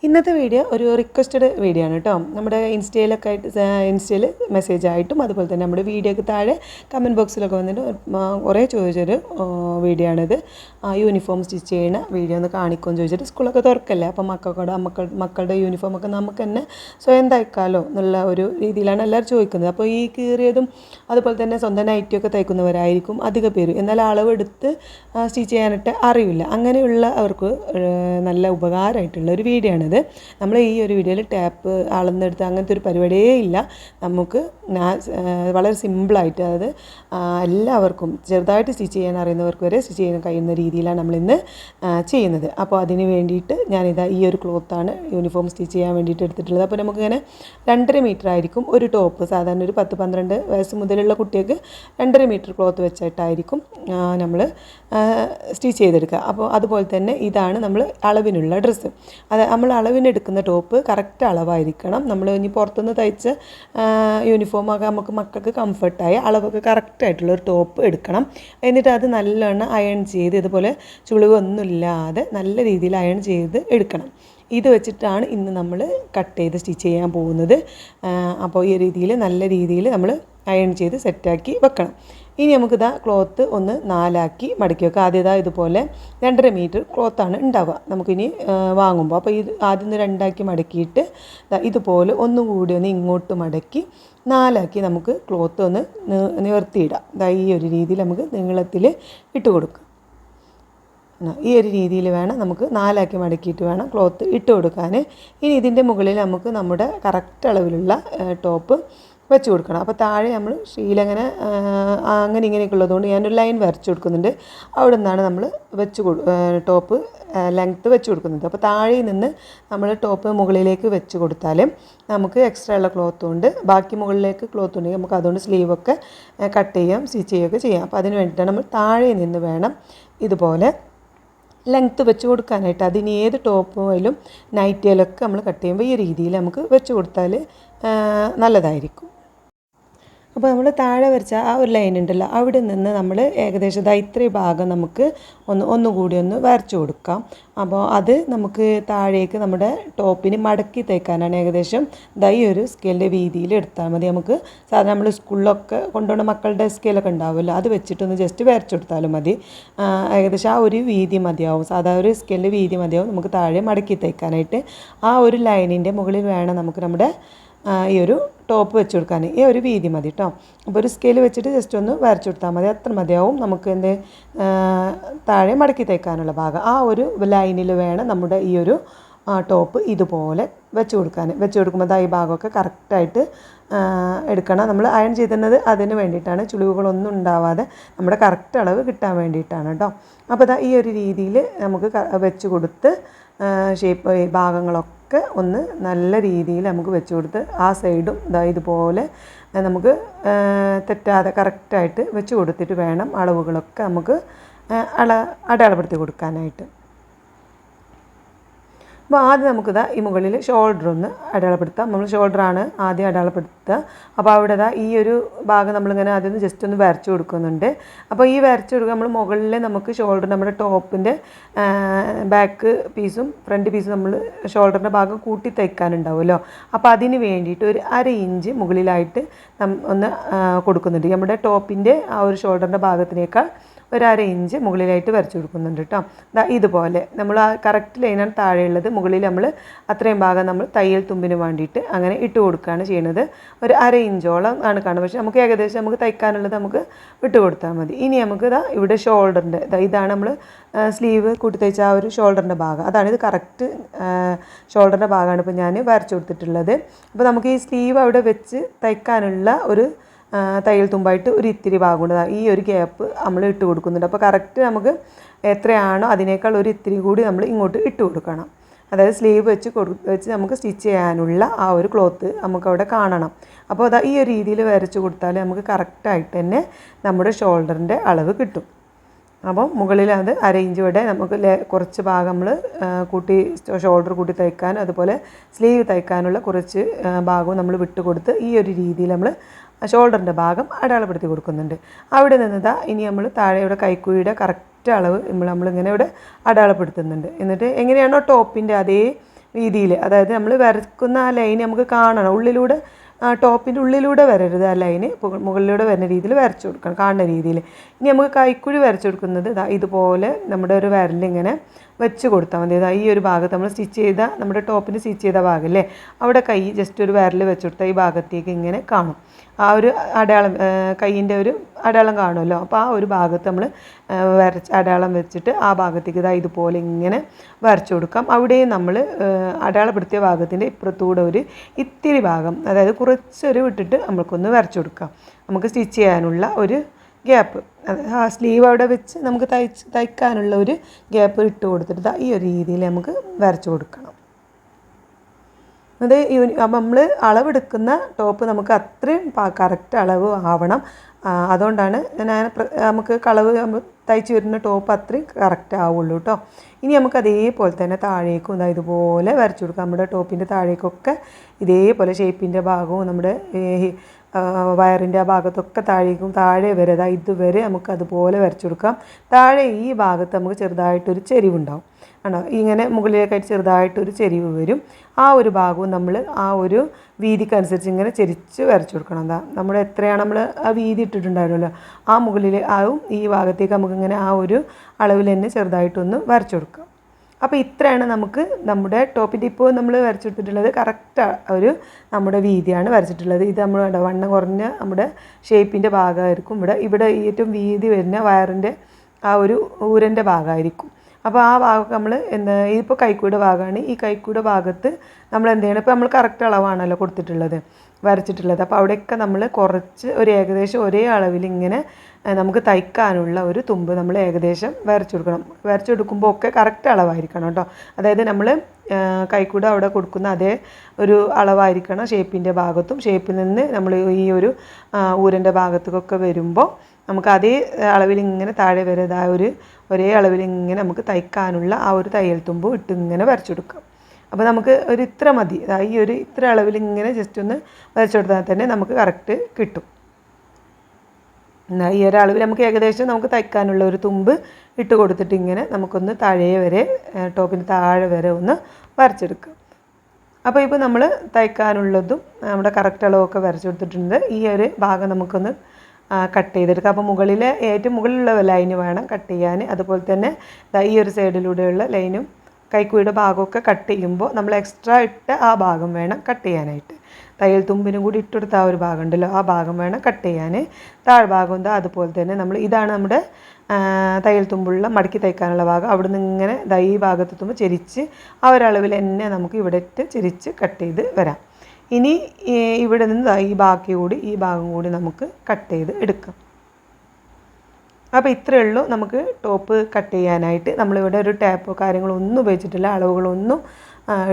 ഇന്നത്തെ വീഡിയോ ഒരു requested video ആണ് കേട്ടോ. നമ്മുടെ ഇൻസ്റ്റയിൽ മെസ്സേജ് ആയിട്ടും അതുപോലെ തന്നെ നമ്മുടെ വീഡിയോക്ക് താഴെ കമൻറ്റ് ബോക്സിലൊക്കെ വന്നിട്ട് കുറേ ചോദിച്ചൊരു വീഡിയോ ആണിത്. യൂണിഫോം സ്റ്റിച്ച് ചെയ്യുന്ന വീഡിയോ ഒന്ന് കാണിക്കുമെന്ന് ചോദിച്ചിട്ട്, സ്കൂളൊക്കെ തുറക്കല്ലേ, അപ്പം മക്കളുടെ യൂണിഫോമൊക്കെ നമുക്ക് തന്നെ സ്വയം തയ്ക്കാമല്ലോ എന്നുള്ള ഒരു രീതിയിലാണ് എല്ലാവരും ചോദിക്കുന്നത്. അപ്പോൾ ഈ കീറിയതും അതുപോലെ തന്നെ സ്വന്തം നൈറ്റിയൊക്കെ തയ്ക്കുന്നവരായിരിക്കും അധിക പേര്. എന്നാൽ അളവെടുത്ത് സ്റ്റിച്ച് ചെയ്യാനായിട്ട് അറിയില്ല. അങ്ങനെയുള്ള അവർക്ക് നല്ല ഉപകാരമായിട്ടുള്ള ഒരു വീഡിയോ ആണ്. നമ്മൾ ഈ ഒരു വീഡിയോയിൽ ടാപ്പ് അളന്നെടുത്ത് അങ്ങനത്തെ ഒരു പരിപാടിയേ ഇല്ല. നമുക്ക് വളരെ സിമ്പിളായിട്ട്, അതായത് എല്ലാവർക്കും ചെറുതായിട്ട് സ്റ്റിച്ച് ചെയ്യാൻ അറിയുന്നവർക്ക് വരെ സ്റ്റിച്ച് ചെയ്യാൻ കഴിയുന്ന രീതിയിലാണ് നമ്മളിന്ന് ചെയ്യുന്നത്. അപ്പോൾ അതിന് വേണ്ടിയിട്ട് ഞാനിതാ ഈ ഒരു ക്ലോത്താണ് യൂണിഫോം സ്റ്റിച്ച് ചെയ്യാൻ വേണ്ടിയിട്ട് എടുത്തിട്ടുള്ളത്. അപ്പോൾ നമുക്കിങ്ങനെ 2.5 മീറ്റർ ആയിരിക്കും ഒരു ടോപ്പ്. സാധാരണ ഒരു 10-12 വയസ്സ് മുതലുള്ള കുട്ടികൾക്ക് 2.5 മീറ്റർ ക്ലോത്ത് വെച്ചിട്ടായിരിക്കും നമ്മൾ സ്റ്റിച്ച് ചെയ്തെടുക്കുക. അപ്പോൾ അതുപോലെ തന്നെ ഇതാണ് നമ്മൾ അളവിനുള്ള ഡ്രസ്സ്. അത് നമ്മൾ അളവിനെടുക്കുന്ന ടോപ്പ് കറക്റ്റ് അളവായിരിക്കണം. നമ്മൾ ഇനി പുറത്തുനിന്ന് തയ്ച്ച യൂണിഫോമൊക്കെ നമുക്ക് മക്കൾക്ക് കംഫർട്ടായ അളവൊക്കെ കറക്റ്റായിട്ടുള്ളൊരു ടോപ്പ് എടുക്കണം. എന്നിട്ട് അത് നല്ലോണം അയൺ ചെയ്ത് ഇതുപോലെ ചുളിവൊന്നുമില്ലാതെ നല്ല രീതിയിൽ അയൺ ചെയ്ത് എടുക്കണം. ഇത് വെച്ചിട്ടാണ് ഇന്ന് നമ്മൾ കട്ട് ചെയ്ത് സ്റ്റിച്ച് ചെയ്യാൻ പോകുന്നത്. അപ്പോൾ ഈ രീതിയിൽ നല്ല രീതിയിൽ നമ്മൾ അയൺ ചെയ്ത് സെറ്റാക്കി വെക്കണം. ഇനി നമുക്കിതാ ക്ലോത്ത് ഒന്ന് 4ആക്കി മടക്കി വെക്കാം. ആദ്യം ഇതുപോലെ 2.5 മീറ്റർ ക്ലോത്താണ് ഉണ്ടാവുക നമുക്കിനി വാങ്ങുമ്പോൾ. അപ്പോൾ ഇത് ആദ്യം 2ആക്കി മടക്കിയിട്ട് ഇതുപോലെ ഒന്നുകൂടി ഒന്ന് ഇങ്ങോട്ട് മടക്കി 4ആക്കി നമുക്ക് ക്ലോത്ത് ഒന്ന് നിവർത്തിയിടാം. ഈ ഒരു രീതിയിൽ നമുക്ക് നീളത്തിൽ ഇട്ട് കൊടുക്കാം. ഈ ഒരു രീതിയിൽ വേണം നമുക്ക് 4ആക്കി മടക്കിയിട്ട് വേണം ക്ലോത്ത് ഇട്ട് കൊടുക്കാൻ. ഇനി ഇതിൻ്റെ മുകളിൽ നമുക്ക് നമ്മുടെ കറക്റ്റ് അളവിലുള്ള ടോപ്പ് വെച്ച് കൊടുക്കണം. അപ്പോൾ താഴെ നമ്മൾ ഷീലങ്ങനെ അങ്ങനെ ഇങ്ങനെയൊക്കെ ഉള്ളതുകൊണ്ട് ഞാനൊരു ലൈൻ വരച്ച് കൊടുക്കുന്നുണ്ട്. അവിടെ നിന്നാണ് നമ്മൾ ടോപ്പ് ലെങ്ത്ത് വെച്ച് കൊടുക്കുന്നത്. അപ്പോൾ താഴെ നിന്ന് നമ്മൾ ടോപ്പ് മുകളിലേക്ക് വെച്ച് കൊടുത്താൽ നമുക്ക് എക്സ്ട്രാ ഉള്ള ക്ലോത്ത് കൊണ്ട് ബാക്കി മുകളിലേക്ക് ക്ലോത്ത് ഉണ്ടെങ്കിൽ നമുക്ക് അതുകൊണ്ട് സ്ലീവൊക്കെ കട്ട് ചെയ്യാം, സ്റ്റിച്ച് ചെയ്യുകയൊക്കെ ചെയ്യാം. അപ്പോൾ അതിന് വേണ്ടിയിട്ടാണ് നമ്മൾ താഴെ നിന്ന് വേണം ഇതുപോലെ ലെങ്ത്ത് വെച്ച് കൊടുക്കാനായിട്ട്. അതിന് ഏത് ടോപ്പും നൈറ്റിയിലൊക്കെ നമ്മൾ കട്ട് ചെയ്യുമ്പോൾ ഈ രീതിയിൽ നമുക്ക് വെച്ച് കൊടുത്താൽ നല്ലതായിരിക്കും. അപ്പോൾ നമ്മൾ താഴെ വരച്ച ആ ഒരു ലൈൻ ഉണ്ടല്ലോ, അവിടെ നിന്ന് നമ്മൾ ഏകദേശം ഇത്രയും ഭാഗം നമുക്ക് ഒന്നുകൂടി ഒന്ന് വരച്ചു കൊടുക്കാം. അപ്പോൾ അത് നമുക്ക് താഴേക്ക് നമ്മുടെ ടോപ്പിന് മടക്കി തയ്ക്കാനാണ്. ഏകദേശം ഈ ഒരു സ്കെയിലിൻ്റെ വീതിയിൽ എടുത്താൽ മതി. നമുക്ക് സാധാരണ നമ്മൾ സ്കൂളിലൊക്കെ കൊണ്ടുപോകുന്ന മക്കളുടെ സ്കെയിലൊക്കെ ഉണ്ടാവുമല്ലോ, അത് വെച്ചിട്ടൊന്ന് ജസ്റ്റ് വരച്ചു കൊടുത്താലും മതി. ഏകദേശം ആ ഒരു വീതി മതിയാവും, സാധാരണ ഒരു സ്കെയിലിൻ്റെ വീതി മതിയാവും നമുക്ക് താഴെ മടക്കി തയ്ക്കാനായിട്ട്. ആ ഒരു ലൈനിൻ്റെ മുകളിൽ വേണം നമുക്ക് നമ്മുടെ ഈ ഒരു ടോപ്പ് വെച്ച് കൊടുക്കാൻ. ഈ ഒരു വീതി മതി കേട്ടോ. അപ്പോൾ ഒരു സ്കെയിൽ വെച്ചിട്ട് ജസ്റ്റ് ഒന്ന് വരച്ചു കൊടുത്താൽ മതി, അത്ര മതിയാവും. നമുക്ക് താഴെ മടക്കി തയ്ക്കാനുള്ള ഭാഗം ആ ഒരു ലൈനിൽ വേണം നമ്മുടെ ഈ ഒരു ടോപ്പ് ഇതുപോലെ വെച്ച് കൊടുക്കുമ്പോൾ ഈ ഭാഗമൊക്കെ കറക്റ്റായിട്ട് എടുക്കണം. നമ്മൾ അയൺ ചെയ്തിരുന്നത് അതിന് വേണ്ടിയിട്ടാണ്, ചുളിവുകളൊന്നും ഉണ്ടാവാതെ നമ്മുടെ കറക്റ്റ് അളവ് കിട്ടാൻ വേണ്ടിയിട്ടാണ് കേട്ടോ. അപ്പോൾ ഈ ഒരു രീതിയിൽ നമുക്ക് വെച്ച് കൊടുത്ത് ഷേപ്പ് ഭാഗങ്ങളൊക്കെ ഒന്ന് നല്ല രീതിയിൽ നമുക്ക് വെച്ച് കൊടുത്ത് ആ സൈഡും ഇതുപോലെ നമുക്ക് തെറ്റാതെ കറക്റ്റായിട്ട് വെച്ച് കൊടുത്തിട്ട് വേണം അളവുകളൊക്കെ നമുക്ക് അടയാളപ്പെടുത്തി കൊടുക്കാനായിട്ട്. അപ്പോൾ ആദ്യം നമുക്ക് ഈ മുകളിൽ ഷോൾഡർ ഒന്ന് അടയാളപ്പെടുത്താം. നമ്മൾ ഷോൾഡറാണ് ആദ്യം അടയാളപ്പെടുത്തുക. അപ്പോൾ അവിടെ ഈ ഒരു ഭാഗം നമ്മളിങ്ങനെ ആദ്യം ജസ്റ്റ് ഒന്ന് വരച്ച് കൊടുക്കുന്നുണ്ട്. അപ്പോൾ ഈ വരച്ച് കൊടുക്കുക നമ്മൾ മുകളിൽ നമുക്ക് ഷോൾഡർ നമ്മുടെ ടോപ്പിൻ്റെ ബാക്ക് പീസും ഫ്രണ്ട് പീസും നമ്മൾ ഷോൾഡറിൻ്റെ ഭാഗം കൂട്ടി തയ്ക്കാനുണ്ടാവുമല്ലോ. അപ്പോൾ അതിന് വേണ്ടിയിട്ട് ഒരു 1/2 ഇഞ്ച് മുകളിലായിട്ട് ഒന്ന് കൊടുക്കുന്നുണ്ട്. നമ്മുടെ ടോപ്പിൻ്റെ ആ ഒരു ഷോൾഡറിൻ്റെ ഭാഗത്തിനേക്കാൾ ഒരു 1/2 ഇഞ്ച് മുകളിലായിട്ട് വരച്ച് കൊടുക്കുന്നുണ്ട് കേട്ടോ. ഇതുപോലെ നമ്മൾ ആ കറക്റ്റ് ലൈനാണ് താഴെയുള്ളത്. മുകളിൽ നമ്മൾ അത്രയും ഭാഗം നമ്മൾ തയ്യൽ തുമ്പിന് വേണ്ടിയിട്ട് അങ്ങനെ ഇട്ട് കൊടുക്കുകയാണ് ചെയ്യുന്നത്. ഒരു 1/2 ഇഞ്ചോളം ആണ് കാണുന്നത്, പക്ഷേ നമുക്ക് ഏകദേശം നമുക്ക് തയ്ക്കാനുള്ളത് നമുക്ക് വിട്ട് കൊടുത്താൽ മതി. ഇനി നമുക്ക് ഇവിടെ ഷോൾഡറിൻ്റെ ഇതാണ് നമ്മൾ സ്ലീവ് കൂട്ടി തയ്ച്ച ആ ഒരു ഷോൾഡറിൻ്റെ ഭാഗം, അതാണിത് കറക്റ്റ് ഷോൾഡറിൻ്റെ ഭാഗമാണ് ഇപ്പോൾ ഞാൻ വരച്ച് കൊടുത്തിട്ടുള്ളത്. അപ്പോൾ നമുക്ക് ഈ സ്ലീവ് അവിടെ വെച്ച് തയ്ക്കാനുള്ള ഒരു തയ്യൽ തുമ്പായിട്ട് ഒരു ഇത്തിരി ഭാഗമുണ്ട്, ഈ ഒരു ഗ്യാപ്പ് നമ്മൾ ഇട്ട് കൊടുക്കുന്നുണ്ട്. അപ്പോൾ കറക്റ്റ് നമുക്ക് എത്രയാണോ അതിനേക്കാൾ ഒരു ഇത്തിരി കൂടി നമ്മൾ ഇങ്ങോട്ട് ഇട്ട് കൊടുക്കണം. അതായത് സ്ലീവ് വെച്ച് നമുക്ക് സ്റ്റിച്ച് ചെയ്യാനുള്ള ആ ഒരു ക്ലോത്ത് നമുക്കവിടെ കാണണം. അപ്പോൾ ഈ ഒരു രീതിയിൽ വരച്ച് കൊടുത്താൽ നമുക്ക് കറക്റ്റായിട്ട് തന്നെ നമ്മുടെ ഷോൾഡറിൻ്റെ അളവ് കിട്ടും. അപ്പം മുകളിൽ 1/2 ഇഞ്ച് വരെ നമുക്ക് കുറച്ച് ഭാഗം നമ്മൾ ഷോൾഡർ കൂട്ടി തയ്ക്കാൻ, അതുപോലെ സ്ലീവ് തയ്ക്കാനുള്ള കുറച്ച് ഭാഗവും നമ്മൾ വിട്ട് കൊടുത്ത് ഈ ഒരു രീതിയിൽ നമ്മൾ ഷോൾഡറിൻ്റെ ഭാഗം അടയാളപ്പെടുത്തി കൊടുക്കുന്നുണ്ട്. അവിടെ നിന്ന് ഇനി നമ്മൾ താഴെയുടെ കൈക്കുഴിയുടെ കറക്റ്റ് അളവ് നമ്മളിങ്ങനെ ഇവിടെ അടയാളപ്പെടുത്തുന്നുണ്ട്. എന്നിട്ട് എങ്ങനെയാണോ ടോപ്പിൻ്റെ അതേ വീതിയിൽ, അതായത് നമ്മൾ വരക്കുന്ന ആ ലൈൻ നമുക്ക് കാണണം, ഉള്ളിലൂടെ ടോപ്പിൻ്റെ ഉള്ളിലൂടെ വരരുത്, ആ ലൈന് മുകളിലൂടെ വരുന്ന രീതിയിൽ വരച്ചു കൊടുക്കണം, കാണുന്ന രീതിയിൽ. ഇനി നമുക്ക് കൈക്കുഴി വരച്ചു കൊടുക്കുന്നത് ഇതുപോലെ നമ്മുടെ ഒരു വിരലിങ്ങനെ വെച്ച് കൊടുത്താൽ മതി. ഈ ഒരു ഭാഗത്ത് നമ്മൾ സ്റ്റിച്ച് ചെയ്ത, നമ്മുടെ ടോപ്പിന് സ്റ്റിച്ച് ചെയ്ത ഭാഗമല്ലേ, അവിടെ കൈ ജസ്റ്റ് ഒരു വിരൽ വെച്ച് കൊടുത്താൽ ഈ ഭാഗത്തേക്ക് ഇങ്ങനെ കാണും, ആ ഒരു അടയാളം, കൈയിൻ്റെ ഒരു അടയാളം കാണുമല്ലോ. അപ്പോൾ ആ ഒരു ഭാഗത്ത് നമ്മൾ അടയാളം വെച്ചിട്ട് ആ ഭാഗത്തേക്ക് ഇതുപോലെ ഇങ്ങനെ വരച്ചു കൊടുക്കാം. അവിടെയും നമ്മൾ അടയാളപ്പെടുത്തിയ ഭാഗത്തിൻ്റെ ഇപ്പുറത്തൂടെ ഒരു ഇത്തിരി ഭാഗം, അതായത് കുറച്ചൊരു വിട്ടിട്ട് നമ്മൾക്കൊന്ന് വരച്ചു കൊടുക്കാം, നമുക്ക് സ്റ്റിച്ച് ചെയ്യാനുള്ള ഒരു ഗ്യാപ്പ്. ആ സ്ലീവ് അവിടെ വെച്ച് നമുക്ക് തയ്ക്കാനുള്ള ഒരു ഗ്യാപ്പ് ഇട്ട് കൊടുത്തിട്ട് ഈ ഒരു രീതിയിൽ നമുക്ക് വരച്ചു കൊടുക്കണം. അത് അപ്പം നമ്മൾ അളവെടുക്കുന്ന ടോപ്പ് നമുക്ക് അത്രയും കറക്റ്റ് അളവ് ആവണം. അതുകൊണ്ടാണ് നമുക്ക് തയ്ച്ച് വരുന്ന ടോപ്പ് അത്രയും കറക്റ്റ് ആവുള്ളൂ കേട്ടോ. ഇനി നമുക്ക് അതേപോലെ തന്നെ താഴേക്കും ഇതുപോലെ വരച്ചു കൊടുക്കാം. നമ്മുടെ ടോപ്പിൻ്റെ താഴേക്കൊക്കെ ഇതേപോലെ ഷേപ്പിൻ്റെ ഭാഗവും നമ്മുടെ വയറിൻ്റെ ആ ഭാഗത്തൊക്കെ താഴെ വരെ ഇതുവരെ നമുക്ക് അതുപോലെ വരച്ചു കൊടുക്കാം. താഴെ ഈ ഭാഗത്ത് നമുക്ക് ചെറുതായിട്ടൊരു ചെരിവുണ്ടാവും, ആണോ, ഇങ്ങനെ മുകളിലേക്കായിട്ട് ചെറുതായിട്ടൊരു ചെരിവ് വരും. ആ ഒരു ഭാഗവും നമ്മൾ ആ ഒരു വീതിക്കനുസരിച്ച് ഇങ്ങനെ ചെരിച്ച് വരച്ചു കൊടുക്കണം. നമ്മൾ എത്രയാണ് നമ്മൾ ആ വീതി ഇട്ടിട്ടുണ്ടായിരുന്നല്ലോ, ആ മുകളിൽ ഈ ഭാഗത്തേക്ക് നമുക്കിങ്ങനെ ആ ഒരു അളവിൽ തന്നെ ചെറുതായിട്ടൊന്ന് വരച്ചു കൊടുക്കാം. അപ്പോൾ ഇത്രയാണ് നമുക്ക് നമ്മുടെ ടോപ്പിൻ്റെ ഇപ്പോൾ നമ്മൾ വരച്ചെടുത്തിട്ടുള്ളത് കറക്റ്റ് ഒരു നമ്മുടെ വീതിയാണ് വരച്ചിട്ടുള്ളത്. ഇത് നമ്മൾ വണ്ണം കുറഞ്ഞ നമ്മുടെ ഷേപ്പിൻ്റെ ഭാഗമായിരിക്കും. ഇവിടെ ഏറ്റവും വീതി വരുന്ന വയറിൻ്റെ ആ ഒരു ഊരൻ്റെ ഭാഗമായിരിക്കും. അപ്പോൾ ആ ഭാഗം നമ്മൾ ഇതിപ്പോൾ കൈക്കൂടെ ഭാഗമാണ്. ഈ കൈക്കൂടെ ഭാഗത്ത് നമ്മൾ എന്ത് ചെയ്യണം, ഇപ്പോൾ നമ്മൾ കറക്റ്റ് അളവാണല്ലോ കൊടുത്തിട്ടുള്ളത്, വരച്ചിട്ടുള്ളത്. അപ്പോൾ അവിടെയൊക്കെ നമ്മൾ കുറച്ച് ഏകദേശം ഒരേ അളവിൽ ഇങ്ങനെ നമുക്ക് തയ്ക്കാനുള്ള ഒരു തുമ്പ് നമ്മൾ ഏകദേശം വരച്ചെടുക്കുമ്പോൾ ഒക്കെ കറക്റ്റ് അളവായിരിക്കണം കേട്ടോ. അതായത് നമ്മൾ കൈക്കൂടെ അവിടെ കൊടുക്കുന്ന അതേ ഒരു അളവായിരിക്കണം ഷേപ്പിൻ്റെ ഭാഗത്തും. ഷേപ്പിൽ നിന്ന് നമ്മൾ ഈ ഒരു ഊരൻ്റെ ഭാഗത്തേക്കൊക്കെ വരുമ്പോൾ നമുക്ക് അതേ അളവിൽ ഇങ്ങനെ താഴെ വരെ ഒരേ അളവിൽ ഇങ്ങനെ നമുക്ക് തയ്ക്കാനുള്ള ആ ഒരു തയ്യൽ തുമ്പ് ഇട്ട് ഇങ്ങനെ വരച്ചെടുക്കാം. അപ്പോൾ നമുക്ക് ഒരു ഇത്ര മതി, ഈ ഒരു ഇത്ര അളവിൽ ഇങ്ങനെ ജസ്റ്റ് ഒന്ന് വരച്ചെടുത്താൽ തന്നെ നമുക്ക് കറക്റ്റ് കിട്ടും. ഈ ഒരളവിൽ നമുക്ക് ഏകദേശം നമുക്ക് തയ്ക്കാനുള്ള ഒരു തുമ്പ് ഇട്ട് കൊടുത്തിട്ട് ഇങ്ങനെ നമുക്കൊന്ന് താഴെ വരെ ടോപ്പിന് താഴെ വരെ ഒന്ന് വരച്ചെടുക്കാം. അപ്പോൾ ഇപ്പോൾ നമ്മൾ തയ്ക്കാനുള്ളതും നമ്മുടെ കറക്റ്റ് അളവൊക്കെ വരച്ചെടുത്തിട്ടുണ്ട്. ഈ ഒരു ഭാഗം നമുക്കൊന്ന് കട്ട് ചെയ്തെടുക്കാം. അപ്പോൾ ഏറ്റവും മുകളിലുള്ള ലൈന് വേണം കട്ട് ചെയ്യാൻ. അതുപോലെ തന്നെ ഈ ഒരു സൈഡിലൂടെയുള്ള ലൈനും കൈക്കൂയുടെ ഭാഗമൊക്കെ കട്ട് ചെയ്യുമ്പോൾ നമ്മൾ എക്സ്ട്രാ ഇട്ട ആ ഭാഗം വേണം കട്ട് ചെയ്യാനായിട്ട്. തയ്യൽ തുമ്പിനും കൂടി ഇട്ടെടുത്ത ആ ഒരു ഭാഗം ഉണ്ടല്ലോ, ആ ഭാഗം വേണം കട്ട് ചെയ്യാൻ. താഴ്ഭാഗം അതുപോലെ തന്നെ ഇതാണ് നമ്മുടെ തയ്യൽ തുമ്പുള്ള മടക്കി തയ്ക്കാനുള്ള ഭാഗം. അവിടെ നിന്ന് ഇങ്ങനെ ഈ ഭാഗത്തെത്തുമ്പോൾ ചെരിച്ച് ആ ഒരളവിൽ തന്നെ നമുക്ക് ഇവിടെ ഇട്ട് ചെരിച്ച് കട്ട് ചെയ്ത് വരാം. ഇനി ഇവിടെ നിന്ന് ഈ ഭാഗം കൂടി നമുക്ക് കട്ട് ചെയ്ത് എടുക്കാം. അപ്പോൾ ഇത്രയേ ഉള്ളൂ നമുക്ക് ടോപ്പ് കട്ട് ചെയ്യാനായിട്ട്. നമ്മളിവിടെ ഒരു ടാപ്പോ കാര്യങ്ങളോ ഒന്നും ഉപയോഗിച്ചിട്ടില്ല, അളവുകളൊന്നും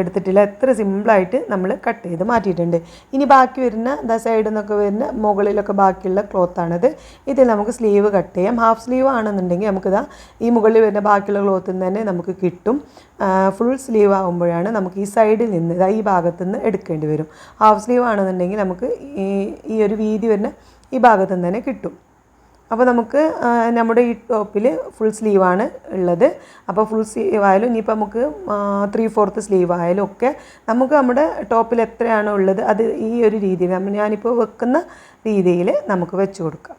എടുത്തിട്ടില്ല. എത്ര സിമ്പിളായിട്ട് നമ്മൾ കട്ട് ചെയ്ത് മാറ്റിയിട്ടുണ്ട്. ഇനി ബാക്കി വരുന്ന സൈഡിൽ നിന്നൊക്കെ വരുന്ന മുകളിലൊക്കെ ബാക്കിയുള്ള ക്ലോത്താണിത്. ഇതിൽ നമുക്ക് സ്ലീവ് കട്ട് ചെയ്യാം. ഹാഫ് സ്ലീവ് ആണെന്നുണ്ടെങ്കിൽ നമുക്കിതാ ഈ മുകളിൽ വരുന്ന ബാക്കിയുള്ള ക്ലോത്തിൽ നിന്ന് തന്നെ നമുക്ക് കിട്ടും. ഫുൾ സ്ലീവ് ആകുമ്പോഴാണ് നമുക്ക് ഈ സൈഡിൽ നിന്ന് ഈ ഭാഗത്തു നിന്ന് എടുക്കേണ്ടി വരും. ഹാഫ് സ്ലീവ് ആണെന്നുണ്ടെങ്കിൽ നമുക്ക് ഈ ഒരു വീതി വരുന്ന ഈ ഭാഗത്തു നിന്ന് തന്നെ കിട്ടും. അപ്പോൾ നമുക്ക് നമ്മുടെ ഈ ടോപ്പിൽ ഫുൾ സ്ലീവാണ് ഉള്ളത്. അപ്പോൾ ഫുൾ സ്ലീവ് ആയാലും ഇനിയിപ്പോൾ നമുക്ക് 3/4 സ്ലീവ് ആയാലും ഒക്കെ നമുക്ക് നമ്മുടെ ടോപ്പിൽ എത്രയാണോ ഉള്ളത് അത് ഈ ഒരു രീതിയിൽ ഞാനിപ്പോൾ വെക്കുന്ന രീതിയിൽ നമുക്ക് വെച്ച് കൊടുക്കാം.